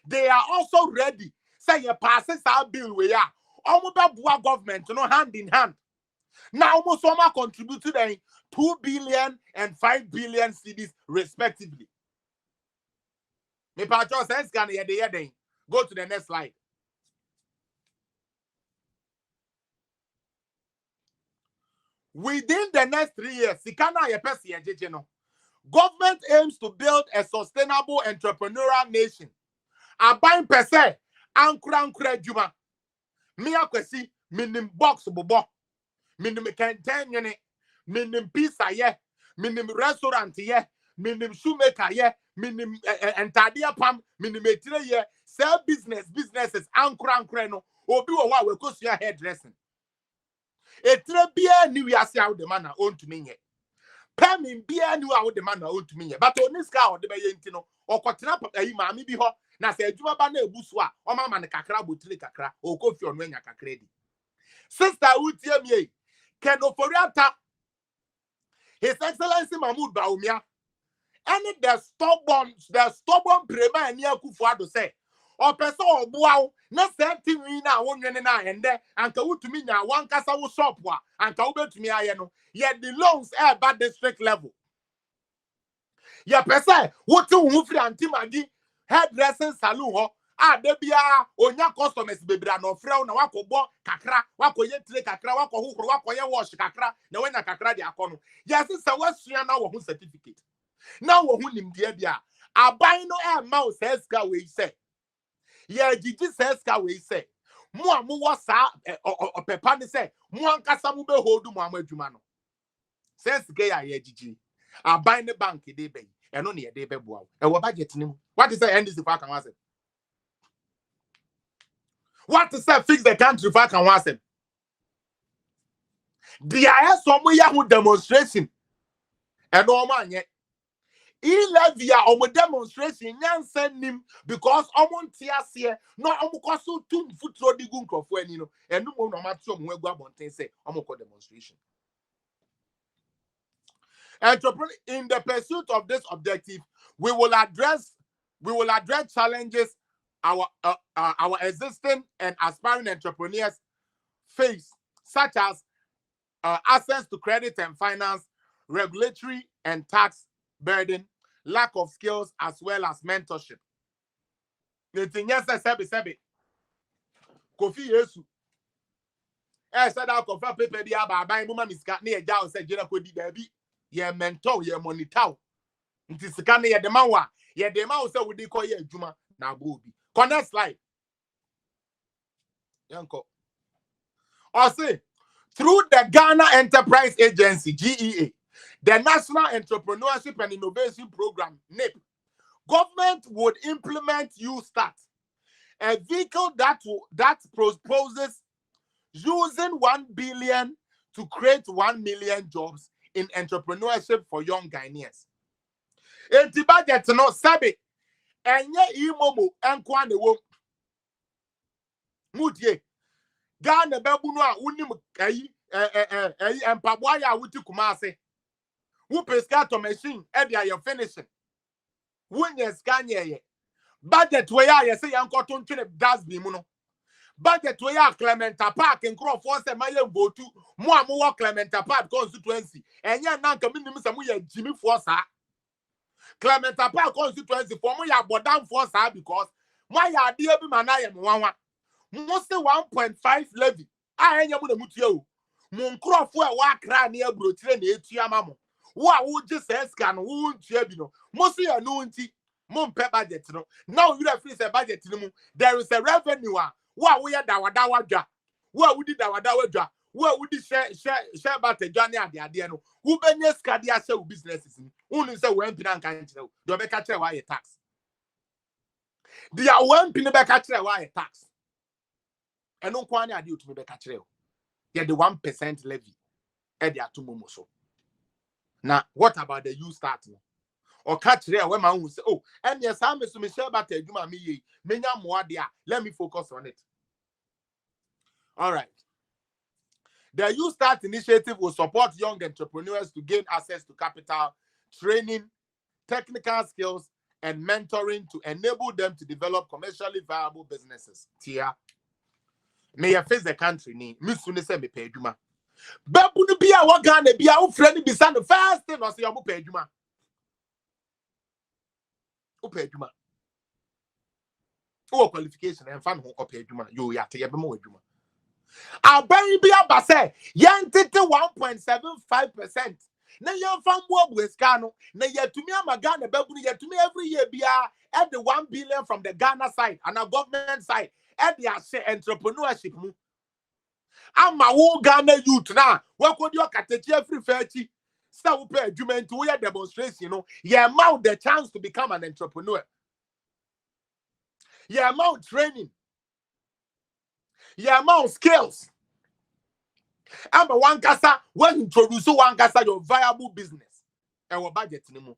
they are also ready. Say you passes our bill we are. Almost government, hand in hand. Now almost some contributed 2 billion and 5 billion cedis respectively. Go to the next slide. Within the next 3 years, government aims to build a sustainable entrepreneurial nation. Abain per se, ankra juma. Mia kwesi, minim box bobo. Minim kenten yene. Minim pizza ye. Minim restaurant ye. Minim shoemaker ye. Minim entadia pam. Minim etire ye. Sell businesses, ankra no. Obi wa we kosia hairdressing. Etire biya ni wiase awo de mana on to me ye. Pemin biya ni wa de mana on to me ye. But on this car de be ye ntino. Okotena ayi maami bi ho. Na se adwuma ba na ebusu a o mama ne kakra botire kakra o kofi onu anya kakra di. Sister utie mi Kenoforiata, His Excellency Mahmoud Bawumia, and the stubborn premier near Kufuado say, or person or wow, not sending me now 1 year and there, and go to me now 1 casa shop and go to me. I know, yet the loans are bad district level. Ya person, what to move and Timagi, hairdressing saloon. Debia onya customers bebra no frɛ na wakɔbɔ kakra wakɔyɛ tire kakra wakɔhohoro wakɔyɛ wash kakra na wenya kakra de akɔ no yɛse sɛ wasua na wo ho certificate na wo ho nimdeɛ bia aban no ma wo sɛska we sɛ yɛ gigi sɛska we sɛ mo a mo wɔ saa pepa ne sɛ mo ankasa mo be hold mo amadwuma no sɛska ya yɛ gigi aban ne bank de bɛyi ɛno ne yɛ de bɛboa wo budget ne mu what is the NDC for kan wase. What to say fix the country for can was him? There are some who demonstration and no man yet. E-Levy or demonstration yan send him because omon tias here no omukosu tun foot road gun crofo any no and no more no matter we go abonten say omoko demonstration. Entrepreneur in the pursuit of this objective, we will address We will address challenges our existing and aspiring entrepreneurs face, such as access to credit and finance, regulatory and tax burden, lack of skills, as well as mentorship. Kofi Yesu. Said I confirm paper be about buying mama miska near down said Jenna could be ye mentor, ye monitor. It is scan near the mawa, ye the mouse would decall ye Juma now booby. Connect slide. Yanko. Or say, through the Ghana Enterprise Agency, GEA, the National Entrepreneurship and Innovation Program, NIP, government would implement U-Start, a vehicle that proposes using 1 billion to create 1 million jobs in entrepreneurship for young Ghanaians. Enti budget no sabe enye imomo enkwa ne wo mudie Ghana bebu no a unim ayi empabwa ya wuti kumase wo pescato machine e dia you finishing wonye skanye ye budget we ya say yankoto ntwe dasbi mu no budget we ya Clementa Park in Crawford say maye votu mo amu Clementa Park constituency enye nanka minim se mo ya Jimmy Forsa Clementa Park constituency for mo ya bodam Forsa because mo ya de bi manaye mo wanwa mo say 1.5 levy a enye mo na mutua o mo Crawford e wa kra na abrotire na etua mamo wo a wo je seska no wo ntua bi no mo say ya no nti mo mpe budget no now you reference say budget no mu there is a revenue wo we dawadawa dwa wo wudi dawadawa dwa wo wudi share bat dwa ne ade no wo benye skade ase wo businesses ni unu say wo mpina nkan kire wo do be ka kire wa ye tax dia wo mpina be ka kire wa ye tax eno kwa ne ade otumi be ka kire wo ye the 1% levy e de atomo so na what about the you start no or catch there when my own say oh and yes I me share bat adwuma me ye menya mo ade a let me focus on it. All right. The You Start initiative will support young entrepreneurs to gain access to capital, training, technical skills, and mentoring to enable them to develop commercially viable businesses. Tia, may I face the country ni misune se me pay juma. Babu no bia wa Ghana bia wo friend bi sa the first thing was your pay juma. O pay juma. O qualification and fan ho pay juma. Yo ya te ye be mo juma. Our baby aba say yentete 1.75%. Na yan fan bo bweskano na yetumi amagana babu ni yetumi every year bia at the 1 billion from the Ghana side and our government side at the entrepreneurship mu. Ama wo Ghana youth na we could your katechi free fairchi say we pay adwuma nti we demonstration no ye amount the chance to become an entrepreneur. Ye amount training. Your amount skills. Amba one kasa when introduce one kasa your viable business. Our budget anymore.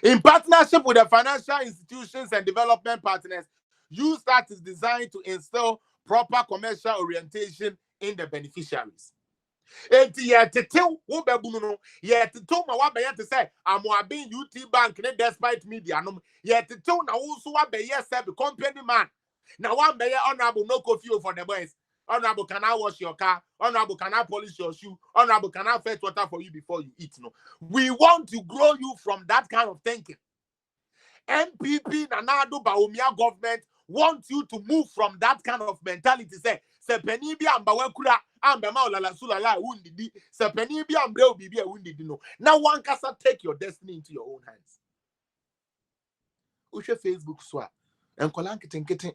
In partnership with the financial institutions and development partners, You Start is designed to instill proper commercial orientation in the beneficiaries. Enti ye tetew wo babu no ye tetew ma wa be ye te say amoabin UT bank ne despite media no ye tetew na wo so wa be ye say be company man na one be ye honorable no coffee for the boys, honorable can I wash your car, honorable can I polish your shoe, honorable can I fetch water for you before you eat. No, we want to grow you from that kind of thinking. MPP Nanado Baumia government wants you to move from that kind of mentality. Say penny be ambawekura ambema olala sulala wundi di se penny be ambre obibi e wundi di no. Now one kasa take your destiny into your own hands. Ushe Facebook swa enkola nketen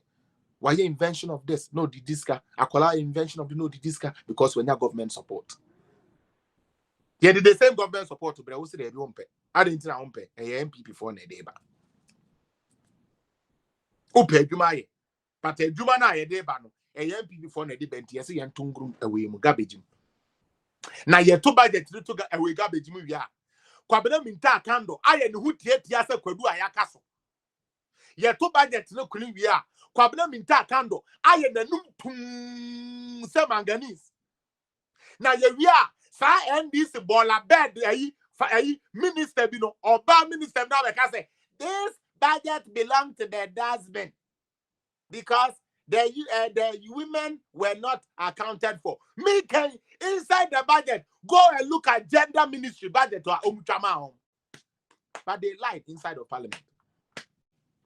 why invention of this no the diska akola invention of the no the diska because when your government support. Yeah, the same government support but we say they won't pay. I didn't na won't pay a MPP for na dey ba. O pay adwuma ye. But adwuma na ye dey ba no MPP for na dey benti ye say ye ntungrum away mu garbage mu. Na ye to budget to away garbage mu wi a. Kwabena minta kando aye ne hu tie say kwadu ayaka so. Ye to budget no kuni wi a kwabena minta kando aye nanum se manganese. Na ye wi a sa NDC bola bed ayi minister, or bar minister now, I can say this budget belongs to the husband because the women were not accounted for. Me can inside the budget go and look at gender ministry budget or but they lie inside of parliament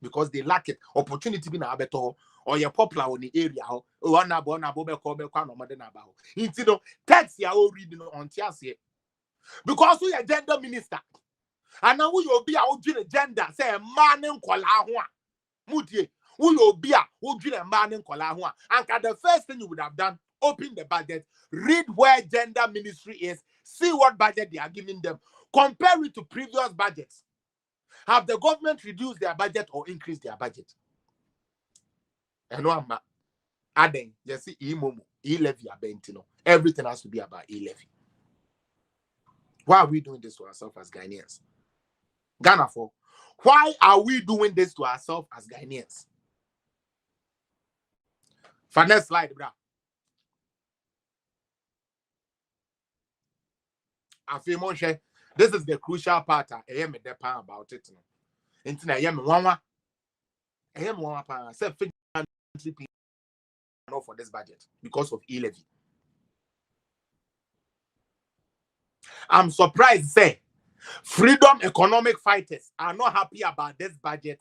because they lack it opportunity be na better or you're popular in the area or na bo be call no more than about into text ya o reading on tiase because we are gender minister and now we will be our gender say man nkola ho a mudie we will be a man nkola ho a and the first thing you would have done open the budget, read where gender ministry is, see what budget they are giving them, compare it to previous budgets. Have the government reduced their budget or increased their budget? And no, I'm adding, you see, E-Levy, everything has to be about E-Levy. Why are we doing this to ourselves as Ghanaians? Ghana for, why are we doing this to ourselves as Ghanaians? For next slide, bro. This is the crucial part. I am a depa about it. I am one. Say for this budget because of E-Levy. I'm surprised. Say freedom economic fighters are not happy about this budget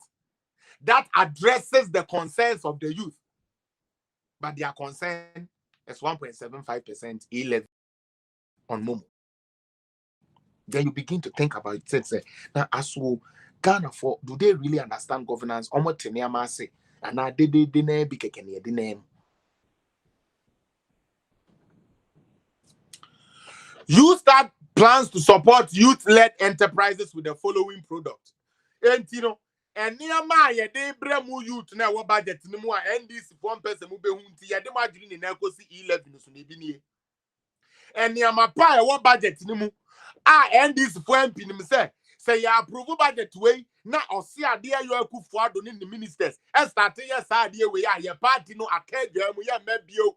that addresses the concerns of the youth, but their concern is 1.75% E-Levy on Momo. Then you begin to think about it. Say, now, as well, Ghana for do they really understand governance? And now they be kekeni the name. You start plans to support youth-led enterprises with the following product. And near my they bring youth now what budget no more and this one person who be hunti ya de margin in E-Levy no so ne and near my pie what budget no more. And this point in say you approve budget way now or see a dear you are for in the ministers and start yes idea we are your party no a care we are maybe you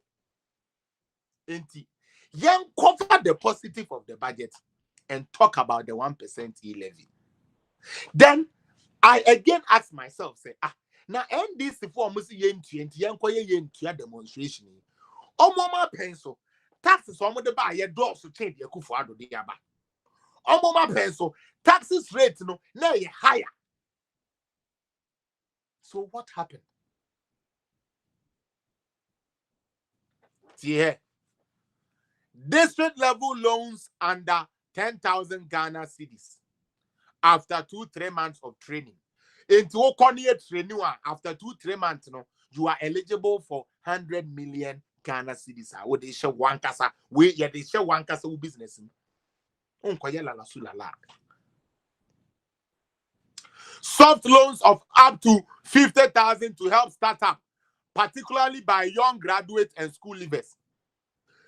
young cover the positive of the budget and talk about the 1% E-Levy. Then I again ask myself, say, now end this for almost yen demonstration. Oh mama pencil taxes on the buy your doors to change your kufuado the yaba. Oh mama pencil taxes rate no now you're higher. So what happened? Yeah. District level loans under 10,000 Ghana cedis after 2-3 months of training. Into Okonie training after 2-3 months, you are eligible for 100 million Ghana cedis. Would they show one casa? They show one casa business. Soft loans of up to 50,000 to help start up, particularly by young graduates and school leavers.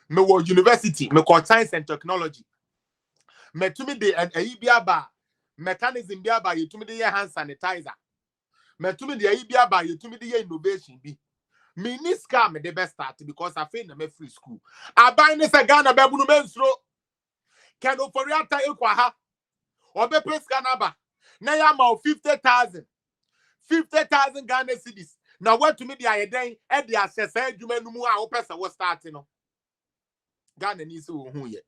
Me wo university, me call science and technology. Me to me the biaba mechanism biaba you to me the hand sanitizer. Me to me the biaba you to me the innovation be. Me ni scam me the best start because I feel me free school. I buy this Ghana bebu no menstro. Can oforiata ekwa ha. Obe pay Ghana ba. Na ya ma 50,000. 50,000 Ghana cedis. Now what to me the ayeden e the access adwuma no mu a wo pesa wo start no. Ghana needs to who yet.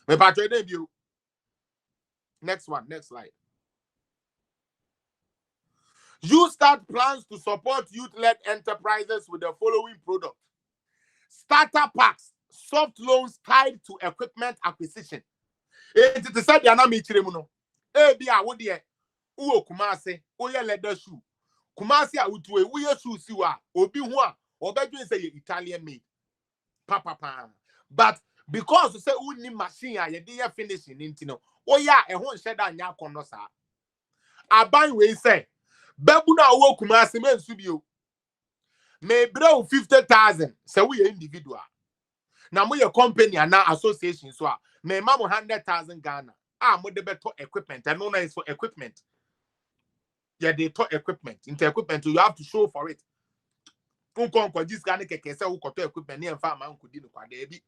Me patro debut. Next one, next slide. You start plans to support youth-led enterprises with the following product. Starter packs, soft loans tied to equipment acquisition. It is said yana mi chiremuno. Be a wo de uo Kumasi, oye leather shoe. Kumasi a utwe, uye shoe siwa, obi ho a, obedwe say Italian made. Papa. But because you say we machine a ye finishing intino. Oh yeah, e ho nhyɛ da nya kono sa. Aban we say, bebu na wo Kumasi men subio. Me bro 50,000 say we individual. Na mo ye company and na association so a me ma mo 100,000 Ghana. Mo de beto equipment and no na is for equipment. Yeah, they talk equipment. Into equipment you have to show for it. Unko this kind of keke say ukoto equipment ni emfa ma nkudi no kwa debi.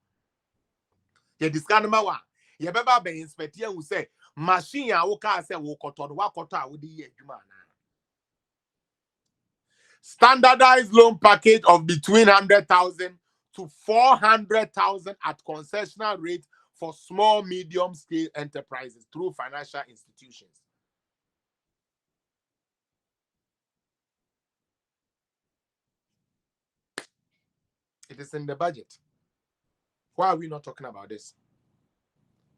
Ye this kind ma wa Ye beba be inspect ye who say machine a wo ka say wo koto wa koto a wo di ye adwuma na. Standardized loan package of between 100,000 to 400,000 at concessional rate for small medium scale enterprises through financial institutions. It is in the budget. Why are we not talking about this?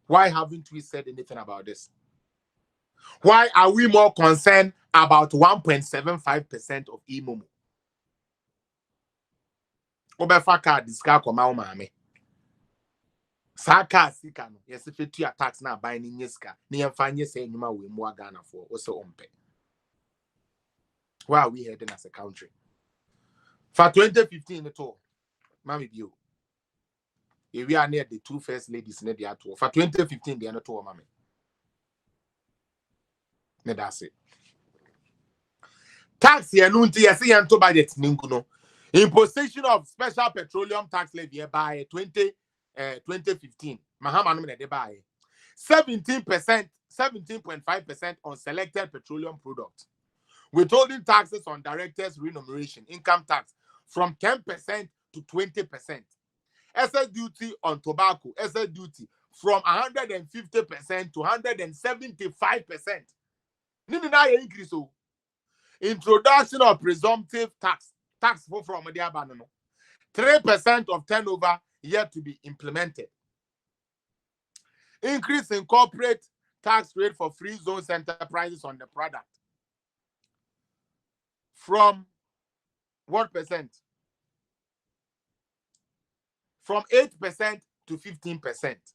Why haven't we said anything about this? Why are we more concerned about 1.75% of e-momo? Obefa card diska koma umame. Saka sika no. Yes, if you tax na buy ni nyeska. Ni yemfanye se nyuma we mwa Ghana for ose ompe. Why are we heading as a country? For 2015 at all. Mami bio. If we are near the two first ladies in the tour. For 2015, they are not tour, mami. That's it. Tax here, nunti yesi yanto budget ninguno. Imposition of special petroleum tax levy by 2015. Mahama no de buy 17%, 17.5% on selected petroleum products. Withholding taxes on directors' remuneration, income tax from 10% to 20%. SS duty on tobacco, SS duty from 150% to 175%. Nini na ye increase o. Introduction of presumptive tax for from the abandon. 3% of turnover yet to be implemented. Increase in corporate tax rate for free zones enterprises on the product. From what percent? From 8% to 15%.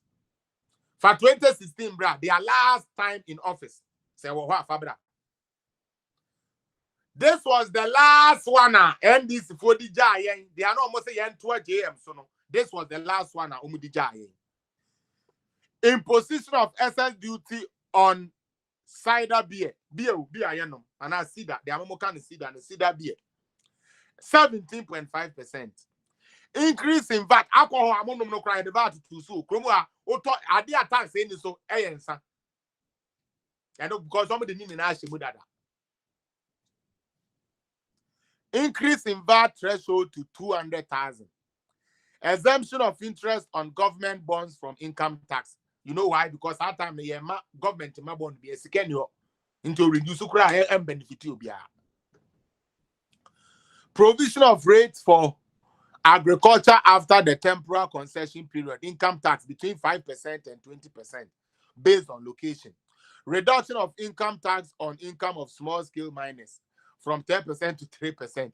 For 2016, bra, their last time in office. Say, what, Fabra? This was the last one. NDC for the giant. They are not almost saying 12 JM. So no, this was the last one. Imposition of SS duty on cider beer. Beer, and I see that. They are more kind of cider and cider beer. 17.5%. Increase in VAT. Alcohol, I'm no crying the VAT to so. Kromwa, oto adi attack saying so. Eyensa. I know because somebody need na shimudada. Increase in VAT threshold to 200,000. Exemption of interest on government bonds from income tax. You know why? Because that time the government bond be a second into reduce and benefit you. Provision of rates for agriculture after the temporal concession period. Income tax between 5% and 20% based on location. Reduction of income tax on income of small-scale miners from 10% to 3%.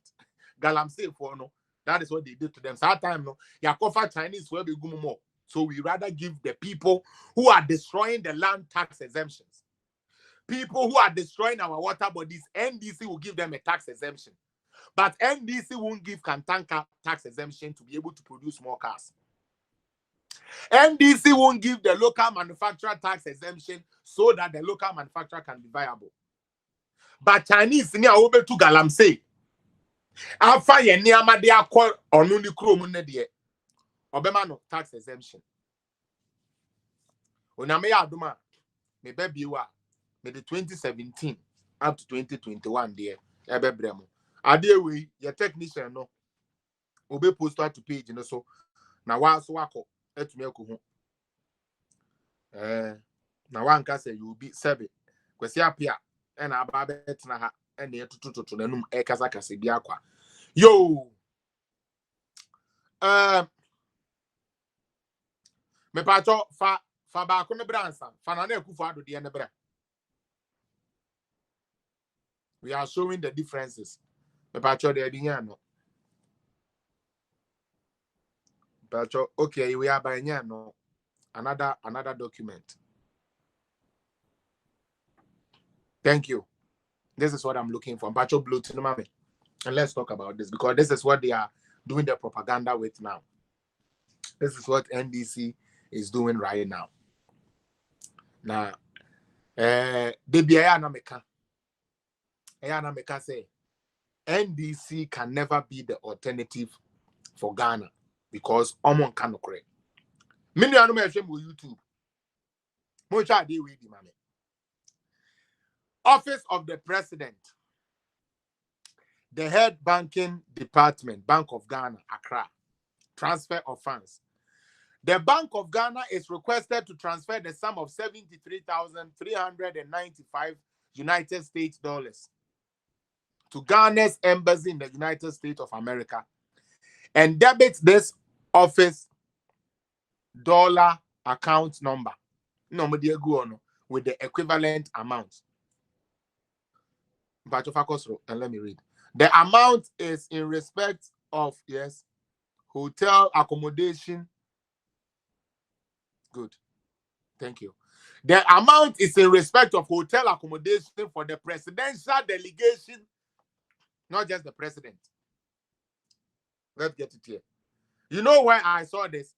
Galamsey for no. That is what they did to them. So that time, no, Yakofa Chinese will be more. So we rather give the people who are destroying the land tax exemptions. People who are destroying our water bodies, NDC will give them a tax exemption. But NDC won't give Kantanka tax exemption to be able to produce more cars. NDC won't give the local manufacturer tax exemption so that the local manufacturer can be viable. But Chinese ni awobe to Galamsey. Afa ye ni amade akọ onu ni kuro mu ne de. Obema no tax exemption. Oname ya aduma me baby wa me the 2017 up to 2021 there ebe bremo. Ade we your technician no obe post to page no so na wa so wako etumi akuhu. Na wa nka say you be 7 kwesi apia and aba betina ha and ye tututu nanum e kasa kasa bi akwa. Yo me pacho fa ba ko ne bransa fa na ekufu ado de ne bra. We are showing the differences. Me pacho de edinya no. Pacho okay, we are by no another document. Thank you. This is what I'm looking for. Pacho blue to mame. And let's talk about this because this is what they are doing the propaganda with now. This is what NDC is doing right now. Now, the Ayana Meka say NDC can never be the alternative for Ghana because Omon cannot create. Many are not YouTube. Mocha di we di mame. Office of the President. The Head Banking Department, Bank of Ghana, Accra. Transfer of funds. The Bank of Ghana is requested to transfer the sum of 73,395 United States dollars to Ghana's embassy in the United States of America and debit this office dollar account number with the equivalent amount. And let me read. The amount is in respect of, yes, hotel accommodation. Good. Thank you. The amount is in respect of hotel accommodation for the presidential delegation, not just the president. Let's get it here. You know where I saw this?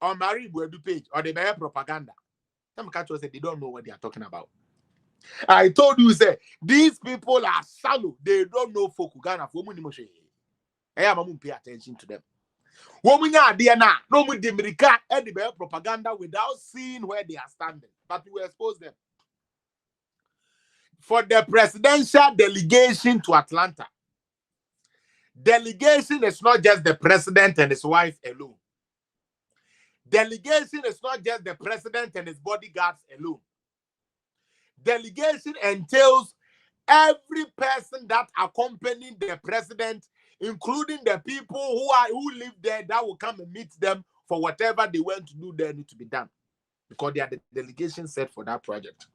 On Marie Buedu page or the Bear propaganda. Some catchers said they don't know what they are talking about. I told you, say, these people are shallow. They don't know folk Ghana for money. I am pay attention to them. Women are there now. No with the America and the Bear propaganda without seeing where they are standing. But we expose them. For the presidential delegation to Atlanta. Delegation is not just the president and his wife alone. Delegation is not just the president and his bodyguards alone. Delegation entails every person that accompanied the president, including the people who live there that will come and meet them for whatever they want to do there need to be done. Because they are the delegation set for that project.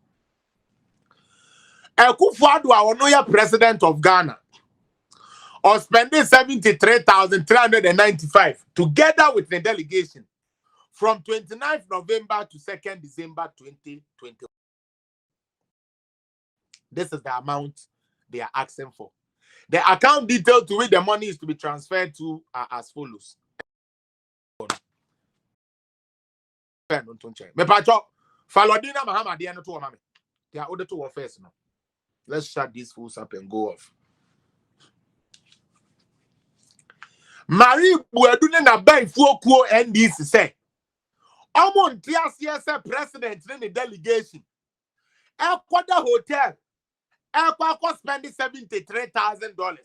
Akufo-Addo, president of Ghana, or spending 73,395 together with the delegation from 29th November to 2nd December 2020. This is the amount they are asking for. The account detail to which the money is to be transferred to are as follows. Let's shut these fools up and go off. Marie Buedu na bay fuokuo NDC say. Amon TSS president in the delegation. Ekwada hotel. Ekwa spending $73,000.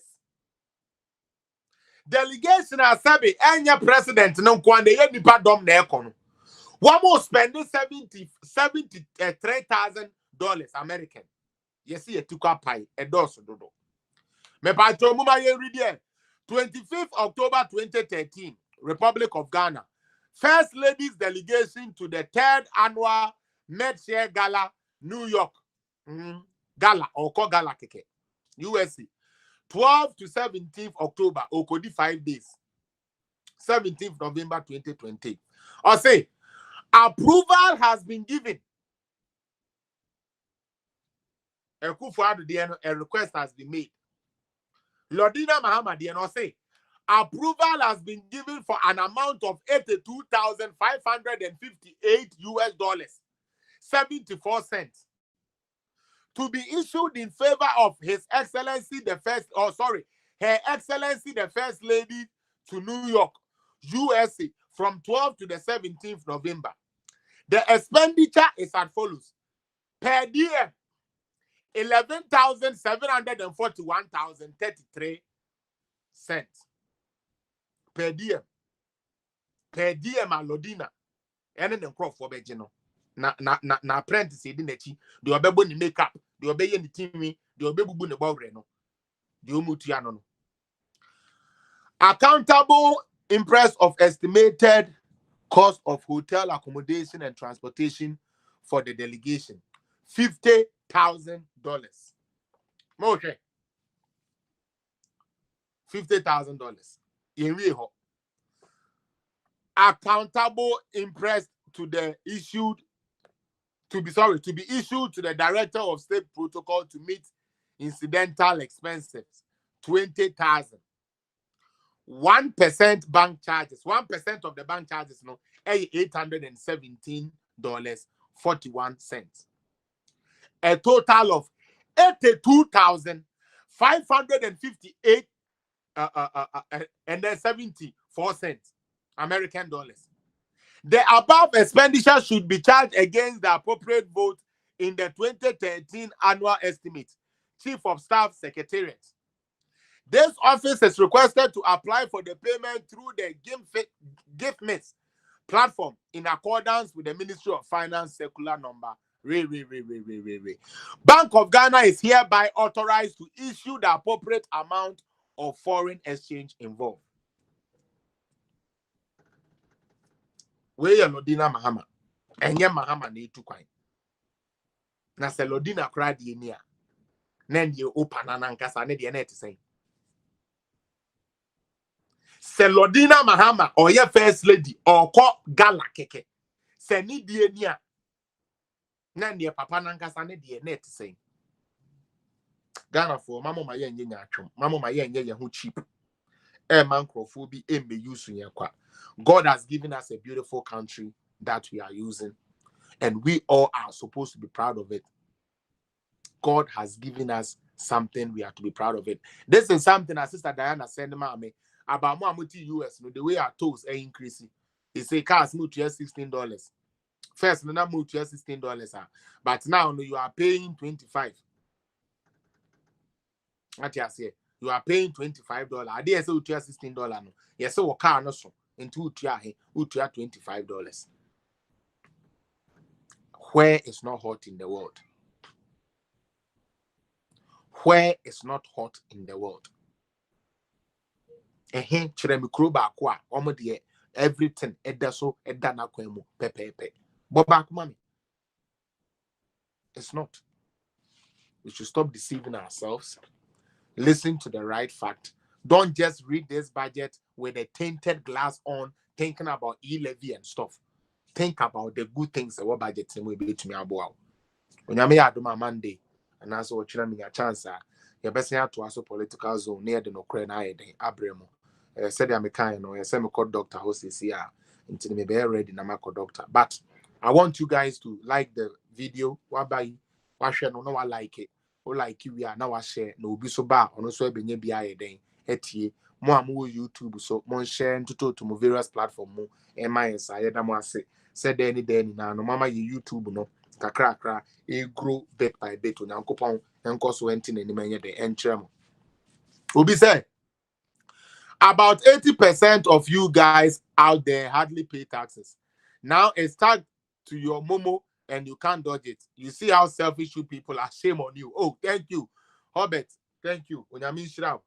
Delegation asabi enya president no kwande ye nipa dom na ekono. Wamo spending $73,000 American. Yes, ye tukwa pai edoso dodo. Me patro muma ye read 25th October 2013, Republic of Ghana. First Lady's delegation to the 3rd annual Medshare Gala, New York. Gala, or call Gala Keke, USA. 12th to 17th October, Okodi 5 days. 17th November 2020. Or say, approval has been given. A request has been made. Lordina Mahamadian say, approval has been given for an amount of $82,558 74 cents to be issued in favor of Her Excellency the First Lady to New York, USA from 12th to the 17th November. The expenditure is as follows. Per diem, 11,741,033 cents. Per diem. Per diem alodina. Ene ne crop for bejino. Na apprentice di nechi. Di obebo ni makeup. Di obeye ni timi. Di obebubu ne bogre no. Di omutu ya no. Accountable interest of estimated cost of hotel accommodation and transportation for the delegation. $50,000. Okay. $50,000. In real. Accountable interest to be issued to the Director of State Protocol to meet incidental expenses. $20,000. 1% bank charges. 1% of the bank charges, no, $817.41. A total of $82,558 and then 74 cents American dollars. The above expenditure should be charged against the appropriate vote in the 2013 annual estimate. Chief of Staff Secretariat. This office is requested to apply for the payment through the GIFMIS platform in accordance with the Ministry of Finance circular number. Bank of Ghana is hereby authorized to issue the appropriate amount of foreign exchange involved. Where Lodina Mahama? Enye Mahama need to coin. Na se Lodina cried ye near. Nen ye open an ankasa ne the net say. Se Lodina Mahama or ye first lady or ko gala keke. Se ni die near. Nen ye papa nankasa ne the net say. Ghana for mama my yen yachum. Mama my yen ye who cheap. Man crofobia be using kwa. God has given us a beautiful country that we are using, and we all are supposed to be proud of it. God has given us something we have to be proud of it. This is something that Sister Diana said me about Muamuti US. The way our tolls are increasing. They say cars move to $16. First, no move to $16, but now you are paying $25. What you say? You are paying $25. I dare say you $16 no. Yes, so car no so into $25. Where is not hot in the world? Where is not hot in the world? Everything edaso edana kwemu pepepe. Bobak mommy. It's not. We should stop deceiving ourselves. Listen to the right fact. Don't just read this budget with a tinted glass on, thinking about E-Levy and stuff. Think about the good things that what budget will be to me about. When I may do my Monday, and also what you mean a chance, you best have to also political zone near the Ukraine. Abremo said I'm a kind or a semi doctor host is here until me be ready. I'm a doctor, but I want you guys to like the video. What by share no I like it. Or like you are now I share no be so bad or no so be near BI then etie more YouTube so mon share to various platform mo MIS I said any day now no mama you YouTube no kakra grow bit by bit on yankopon enko so entin ani manye de entrem obi say about 80% of you guys out there hardly pay taxes. Now it's tagged to your momo and you can't dodge it. You see how selfish you people are. Shame on you. Oh, thank you. Hobbit, thank you. Onyamin Shroud.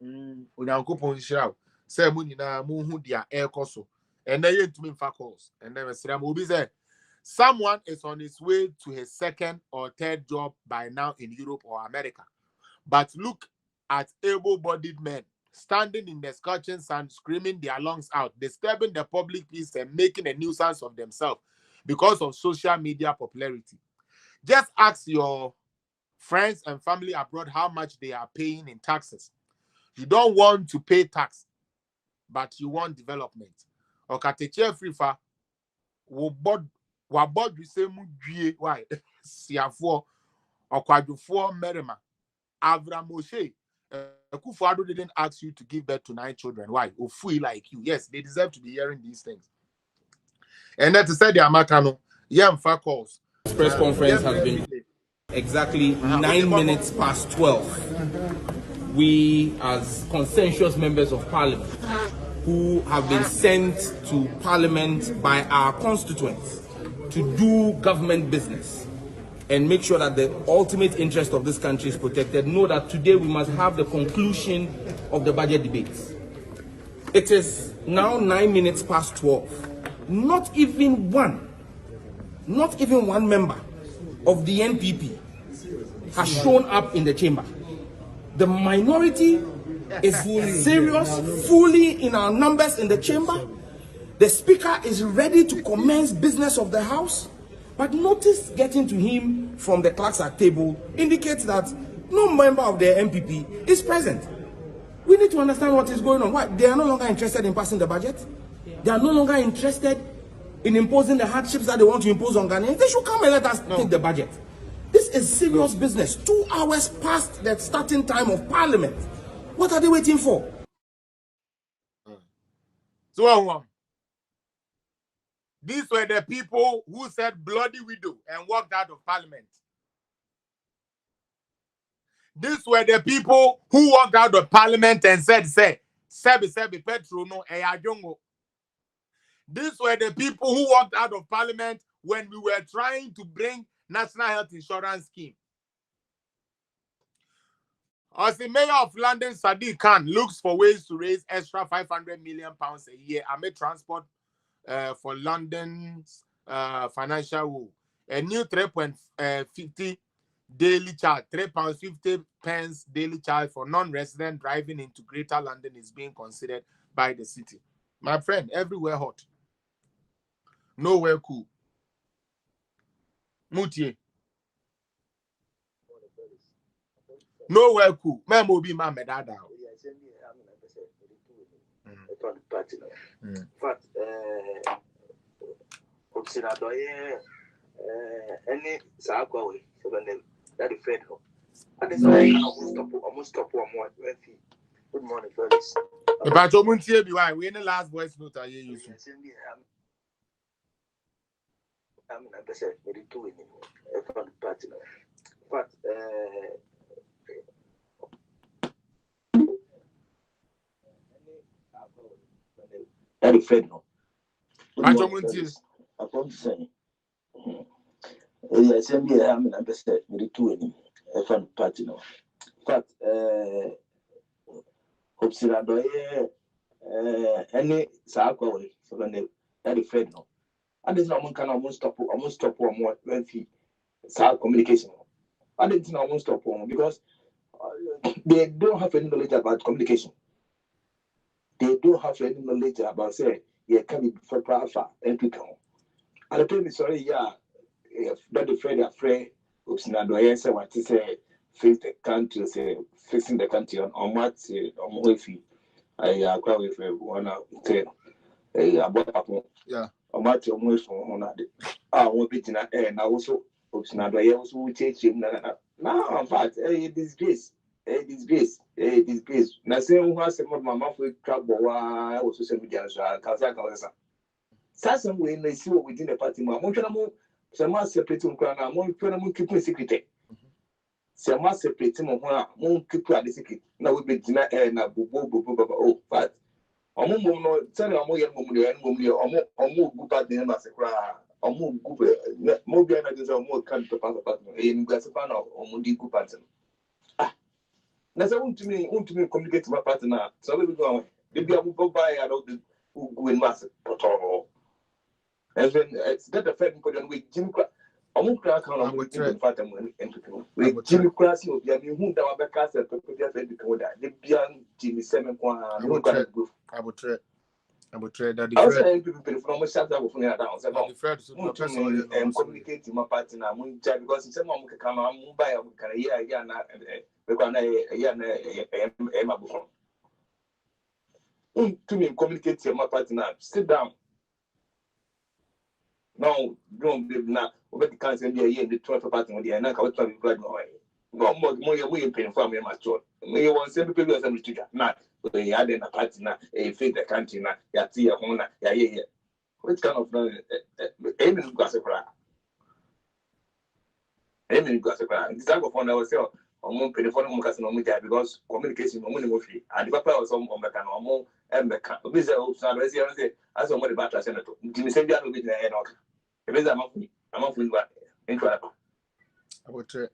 Onyankopon Shroud. Say Munina Muhu dia air coso. And then you to me calls. And then someone is on his way to his second or third job by now in Europe or America. But look at able-bodied men standing in the scorching sun, screaming their lungs out, disturbing the public peace and making a nuisance of themselves because of social media popularity. Just ask your friends and family abroad how much they are paying in taxes. You don't want to pay tax, but you want development. Okateche frifa wabod the same why siafo okwadufo merema Avram Moshe Kufuado didn't ask you to give birth to 9 children. Why? Ofui like you. Yes, they deserve to be hearing these things. And then to say the Amakano, calls. Press conference has been exactly 9 minutes past 12. We, as conscientious members of Parliament, who have been sent to Parliament by our constituents to do government business and make sure that the ultimate interest of this country is protected, know that today we must have the conclusion of the budget debates. It is now 9 minutes past 12. Not even one member of the NPP has shown up in the chamber. The minority is serious, fully in our numbers in the chamber. The speaker is ready to commence business of the house. But notice getting to him from the clerks at table indicates that no member of the MPP is present. We need to understand what is going on. Why? They are no longer interested in passing the budget. They are no longer interested in imposing the hardships that they want to impose on Ghanaians. They should come and let us take the budget. This is serious business. 2 hours past the starting time of Parliament. What are they waiting for? So, These were the people who said bloody widow and walked out of Parliament. These were the people who walked out of Parliament and said, Sebi Petro no eyajongo. These were the people who walked out of Parliament when we were trying to bring National Health Insurance Scheme. As the mayor of London, Sadiq Khan, looks for ways to raise extra £500 million a year amid transport for London's financial woe. A new 3.50 daily charge, £3.50 daily charge for non-resident driving into Greater London is being considered by the city. My friend, everywhere hot. Nowhere cool. Mutie. Nowhere cool. Memo be my medada. But any Sakwa that is fed. And it's almost stop one more. Good morning, Felix. But Omuntie be why we in the last voice note I hear you. I'm not the same. Maybe two in a front party. But that is fed. But Omuntie. I'm going to say. Yes, I'm not the same. Maybe two in a front party. But any Sakwa so then that is fed. And this one can almost stop one more when communication. I didn't almost stop one because they don't have any knowledge about communication. They don't have any knowledge about say can be for Prafa and people. And I tell me sorry, that the friend afraid of Sinadoya say what to say face the country, say facing the country on what on Wifi. I agree with one out about yeah. About your most on that. I won't be in air and also Obsnado also take him now. In fact, disgrace. Now, saying who some of my mouth with trouble, I was social media, Kazaka. Sassam way, they see what within the party. My Montanamo, some separating crown, I'm more keeping secret. Some separating won't keep the secret. Now we be dinner air now, oh, but. Omo no tell you omo omo good bad name as a cry omo good mo be na just omo can to pass e ni gba se pa na omo di good pattern na say want to communicate my partner so we go on they be able to buy and the go in mass potoro and then it's that the fact because we Jim omo cry can omo in fact we Jim cry see obi am hu da wa be ka se to be fact because that they be an Jim semen kwa no go I would trade that the Fred. People from a shop that will down. The Fred and communicate my partner, because some one can come on Mumbai, to me, communicate my partner. Sit down. No, don't be now. Over the cancer be a year, the 12th partner, the Anaka, what time you graduate. No more way paying for me, my child. May you want 7 people as a teacher. Not. They had a partner, a fake the country, Yatia Hona, yeah. Which kind of aiming gossip? Aiming gossip. Example for ourselves, on one penny for Mucasan because communication money was free. And the papa was on Mecan or more and Mecan. Visit as a mother battle senator. Jimmy said, "I will be there." If it's a month, I'm off with what? I would trade.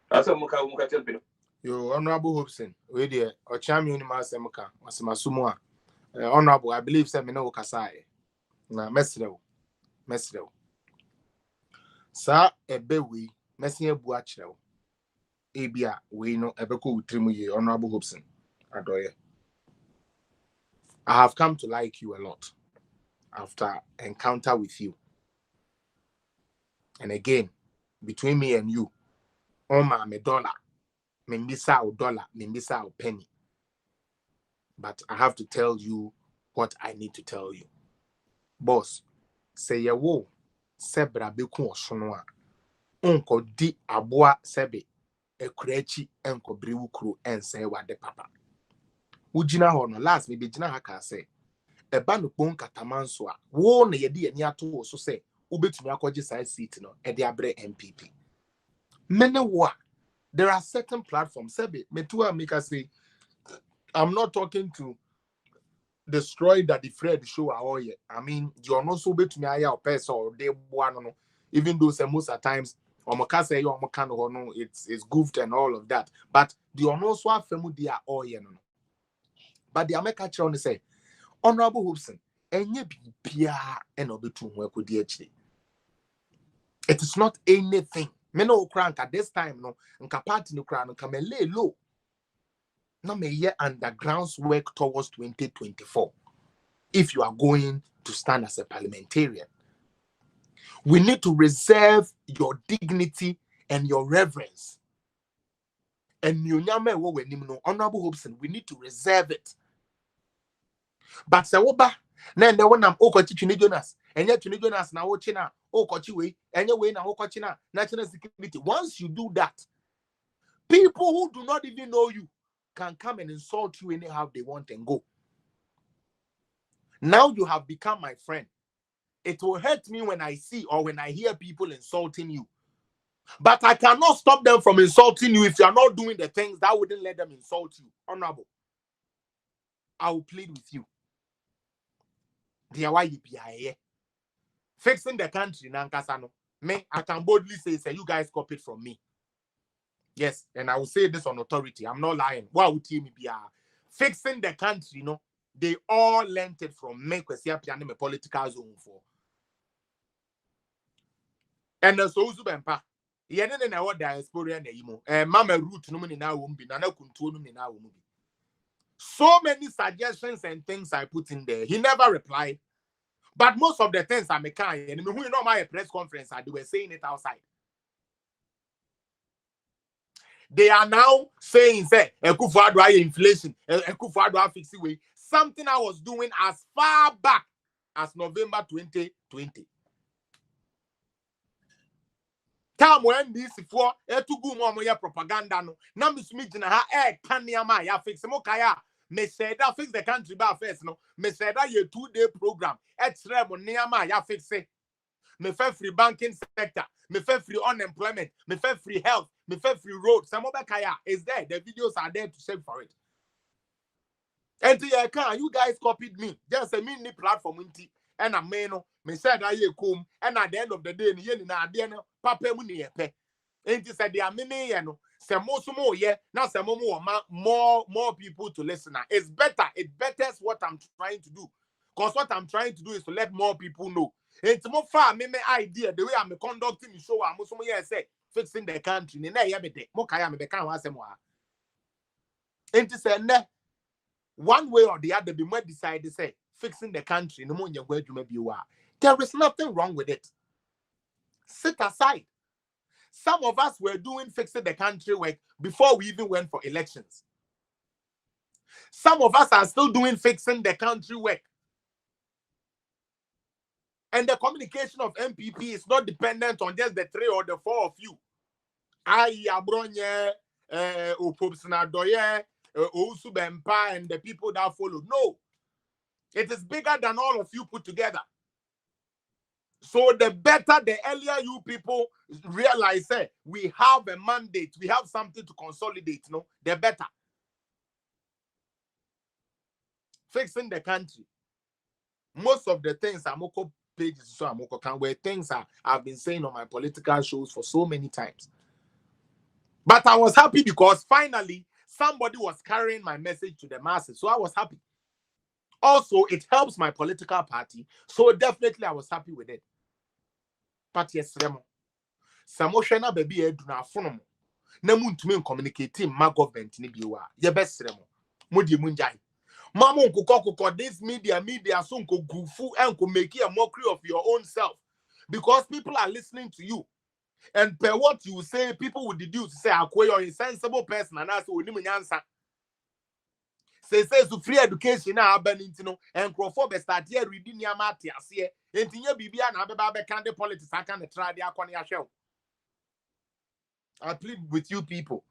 That's a Muka champion. Your Honorable Hobson, we dear, or champion Masemuka, was Masumua. Honorable, I believe Semino Kasai. Na Mesro. Sa Ebewi, Messia Buachel. Abia, we know Ebeco Trimuye, Honorable Hobson. Adoye. I have come to like you a lot after encounter with you. And again, between me and you, Oma me dollar. Membisa dollar, membisa penny. But I have to tell you what I need to tell you. Boss, say ya wo, sebra beku oshonoa. Unko di aboa sebe, ekrechi enko briwu kru ense wade papa. Ujina hono, last maybe jina haka say, eba no pon katamanso a wo na ye de ani ato so say ubetumi akogye side seat no e de abre MPP mene wo there are certain platforms sebe metua make us say I'm not talking to destroy that the Fred show all yet. I mean, you're not so bit to me or person or they one even though most at times say it's goofed and all of that. But the also have family all yet. But the America only say Honorable Hobson and ye be pia and obitu work with the it is not anything. Meno crank at this time no and party no crown come lay low. No may year underground work towards 2024. If you are going to stand as a parliamentarian, we need to reserve your dignity and your reverence. And Honorable Hobson, we need to reserve it. But Sawoba, then the one I'm Okochi Jonas, and yet Jonas now China, Okochi way, and your way now Okochina, national security. Once you do that, people who do not even know you can come and insult you anyhow they want and go. Now you have become my friend. It will hurt me when I see or when I hear people insulting you. But I cannot stop them from insulting you if you are not doing the things that wouldn't let them insult you. Honorable, I will plead with you. Fixing the country, Nankasano. Me, I can boldly say, you guys copied from me. Yes, and I will say this on authority. I'm not lying. Why would you be fixing the country? They all learned it from me because you're a political zone for. And the so Zubempa. Yenen na what diaspora na yimo. Mama root no na wumbi na kuntu no na wumbi. So many suggestions and things I put in there. He never replied. But most of the things I make and who you know my press conference they were saying it outside. They are now saying say Ekufuadua inflation, Ekufuadua fix way. Something I was doing as far back as November 2020. Time when this for to go more propaganda no. Now Miss Mijina ha kanyama ya fix mo kaya. Me said that fix the country by first no. Me said that your 2-day program. Etre mo niyama ya fix it. Me fair free banking sector. Me fair free unemployment. Me fair free health. Me fair free road. Some other kaya is there. The videos are there to save for it. And you guys copied me. Just a mini platform and a meno. Me said I come and at the end of the day, ni na adiano papa mu ni yepe. And he said they are many some more now some more people to listen. It's better. It betters what I'm trying to do. Because what I'm trying to do is to let more people know. It's more far me idea the way I'm conducting the show. I'm also say fixing the country. Ni na yebede. Mo kaya me beka wa asemo a. And he said one way or the other, be more decide to say fixing the country. No more going to maybe you are. There is nothing wrong with it. Sit aside. Some of us were doing fixing the country work before we even went for elections. Some of us are still doing fixing the country work. And the communication of MPP is not dependent on just the 3 or the 4 of you. Abronye, Opopsnadoye, Ousubempa, and the people that follow. No. It is bigger than all of you put together. So the better, the earlier you people realize we have a mandate, we have something to consolidate, the better. Fixing the country. Most of the things Amoko pages so Amoko can were things I've been saying on my political shows for so many times. But I was happy because finally somebody was carrying my message to the masses. So I was happy. Also, it helps my political party. So definitely I was happy with it. But yes, Remo. Samoshana baby eduna fono. Namun to me communicating my government ni biwa. Ye best Remo. Mudi munjai. Mamu kuko this media so go gufu and could make a mockery of your own self. Because people are listening to you. And per what you say, people will deduce say you're a sensible person and ask you answer. Say to free education now and crofo start here reading your matias here. And in your BB and Ababa candy politics, I can try the Aquania show. I plead with you people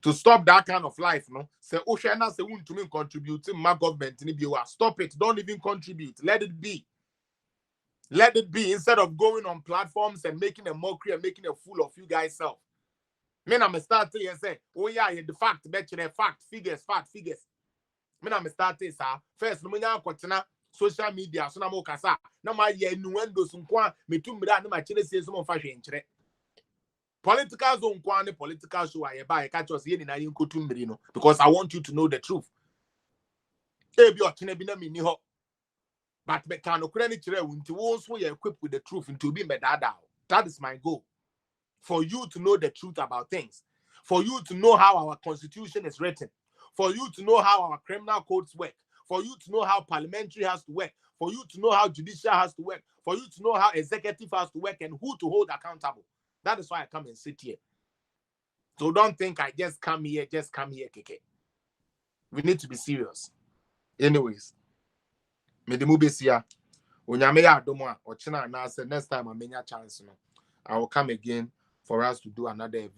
to stop that kind of life, no. Say, oh, Shana, say, to me contribute to my government. Stop it. Don't even contribute. Let it be. Let it be, instead of going on platforms and making a mockery and making a fool of you guys self. Me na me start to say, oh yeah, the fact, bet you fact, figures. Me na me start to say, first, no munya kwatena social media, so na mo kasa, na ma ye nuendo sunkwa, me tumbra na ma chile say some of fashion nchire. Political zone kwa ne political show aye ba e catch us ye ni na yin kotumbri no, because I want you to know the truth. Ebi o chine bi na mi ni ho. But me can okrani chire unti wo so ye equipped with the truth into be me dada. That is my goal. For you to know the truth about things. For you to know how our constitution is written. For you to know how our criminal codes work. For you to know how parliamentary has to work. For you to know how judicial has to work. For you to know how executive has to work and who to hold accountable. That is why I come and sit here. So don't think I just come here, Keke. We need to be serious. Anyways, me the movies here. Onyame ya adomo a ochina na say next time I menya chance no, I will come again for us to do another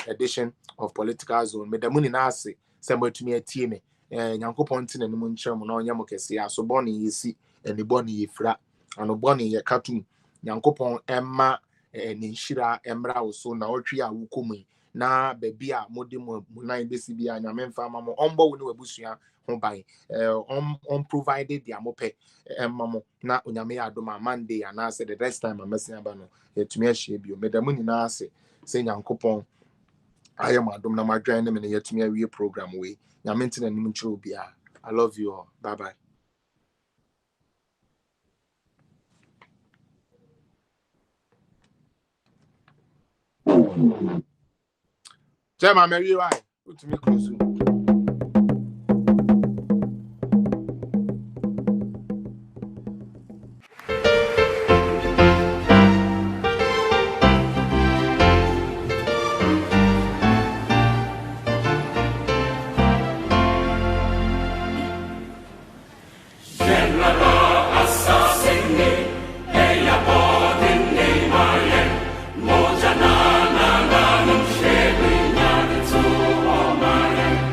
edition of Political Zone. Me the money na say somebody me atie me. Nyankopon nti na nimu nkyerem na onyam kese aso boni yesi eni boni yefra ano boni ye katum Nyankopon emma ni nhira emra wo so na otwe a wukomu na baby a mode mu nan besi bia nyame mfa ma mo ombo wo ne wabusua ho ban on provided the amope emma mo na onyame ya adoma Monday and I said the next time I'm messing about no yetumi ahye bio medamu ni na ase se Nyankopon ayam adom na madwan ne me ne yetumi awie program we nyame ntina nim nkyerɛ bia. I love you all. Bye bye. Chema Mary why? Put me close. Moja na na na mshebe nyani tu o mare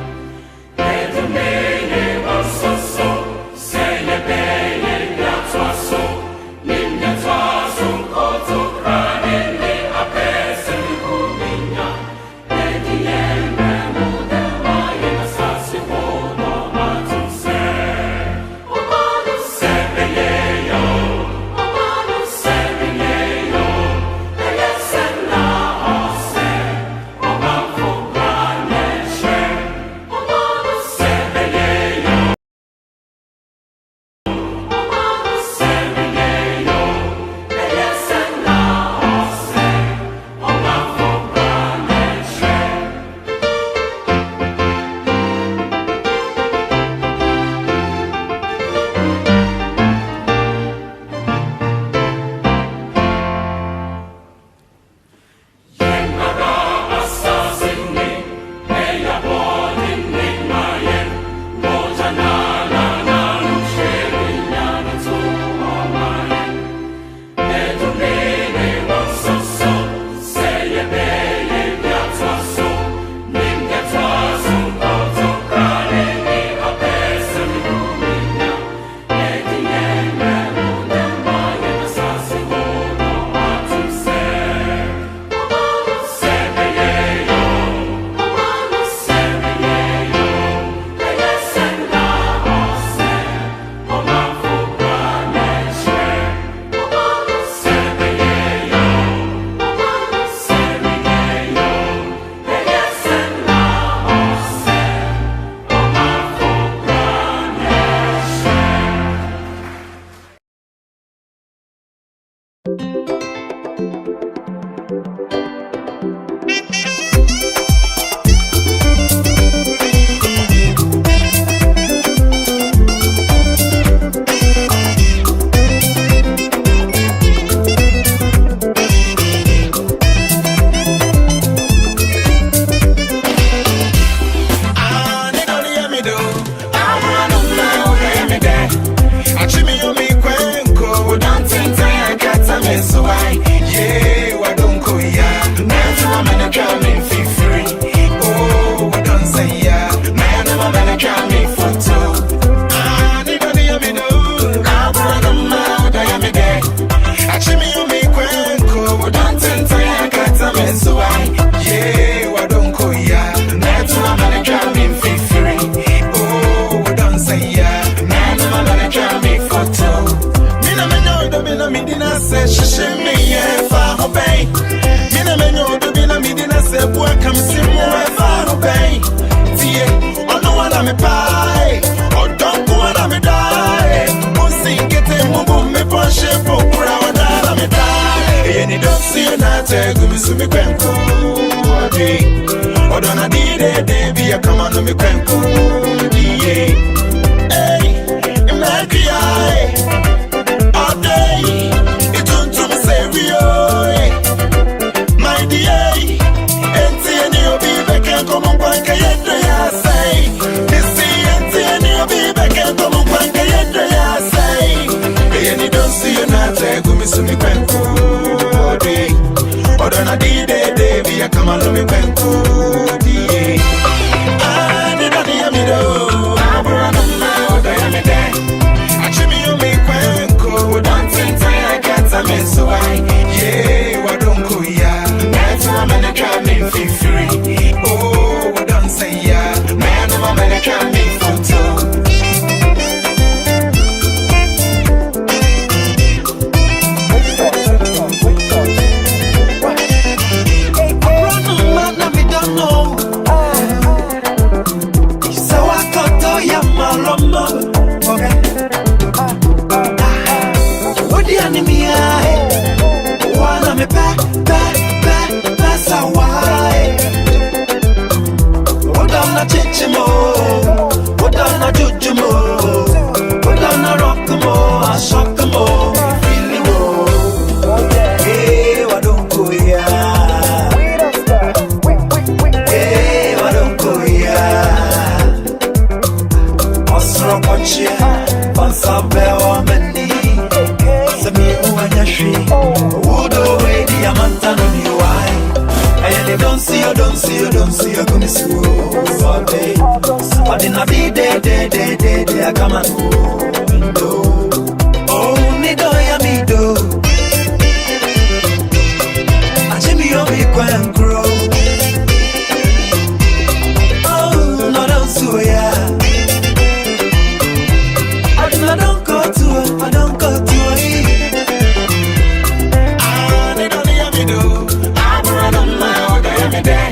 take me to me kwenko. Odona di de be a come on me kwenko. Hey, imagine all day. It don't to me say we my dear. And you be back and come on back and say. This and you be back and come on back and say. And you don't see you not take me to me kwenko. Odona di de be a come on me kwenko. I don't hear me though. I'm running my old day. I chimney you make kwenko. Don't think I got a mess so I yeah, what don't go ya. That's why I'm in the trap me feel free. Oh, what don't say ya. Man, I'm in the trap me photo. Don't see you gonna see all day. But in a day, I come and go. Oh, me do ya me do. I Jimmy you be quiet grow. Oh, no don't sue ya. I don't go to it. Ah, they don't hear me do. I'm running my own every day.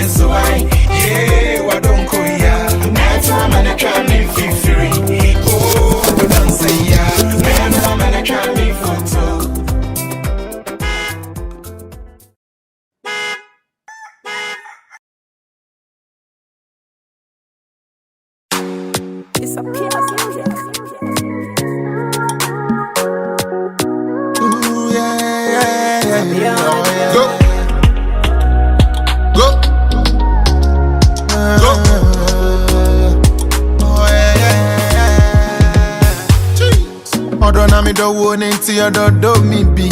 So I, yeah, what don't go ya. That's why I'm in the trap me feel free. Oh, don't say ya. Man, I'm in the trap me photo. It's a piece music. Ooh, yeah. Go. Odona me do one into your do me be.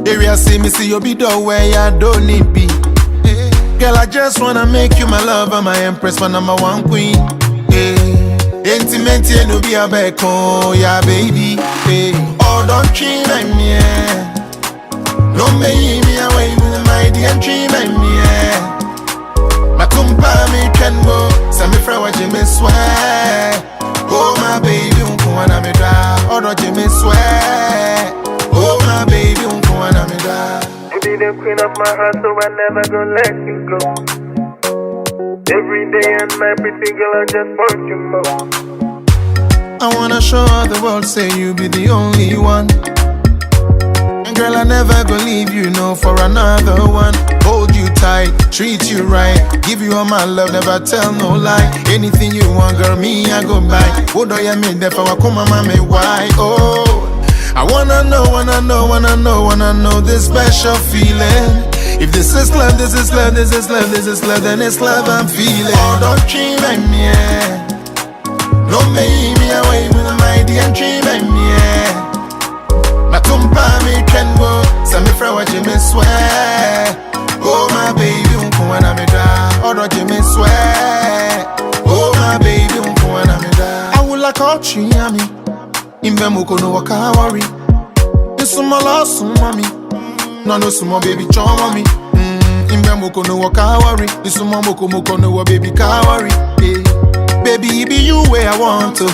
Area see me see you be do where ya don't need be. Girl, I just wanna make you my lover, my empress, my number one queen. Intimate no be a back oh yeah baby. Oh don't treat like me. Don't make me away with my dear dream like me. Makumpa me can go, send me from what you me swear. Oh my baby, wanna me da. Oh don't you me swear. Oh my baby, wanna me da. You be the queen of my heart, so I never gonna let you go. Every day and night, pretty girl, I just want you more. I wanna show all the world, say you be the only one. And girl, I never gonna leave you, no, for another one. Hold you tight, treat you right, give you all my love, never tell no lie. Anything you want, girl, me, I go buy. What do you mean, therefore, I come mama me why? Oh, I wanna know this special feeling. If this is love, then it's love I'm feeling. Oh, don't dream like me, yeah. Don't make me away with my dear dream like me, yeah. Makumpa me can go, send me from what you me swear. Oh my baby, wanna me da. Oh don't you me swear. Oh my baby, wanna me da. I will like all tree yami. Imbe moko no waka worry. This my last mommy. No sumo baby choma me. Imbe moko no waka worry. This my moko no baby ka worry. Baby, it be you where I want to.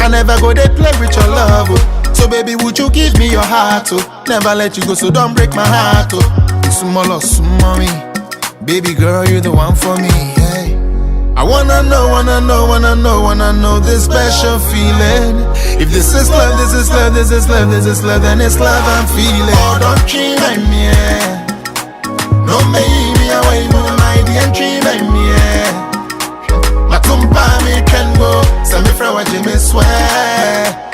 I never go there play with your love. So baby, would you give me your heart? Never let you go, so don't break my heart. It's mommy. Baby girl, you're the one for me. Hey. I wanna know this special feeling. If this is love, this is love, this is love, this is love, then it's love I'm feeling. Oh, don't treat like me, no baby, away with my dear, treat like me, my kumpa me can go, send me from what you me swear.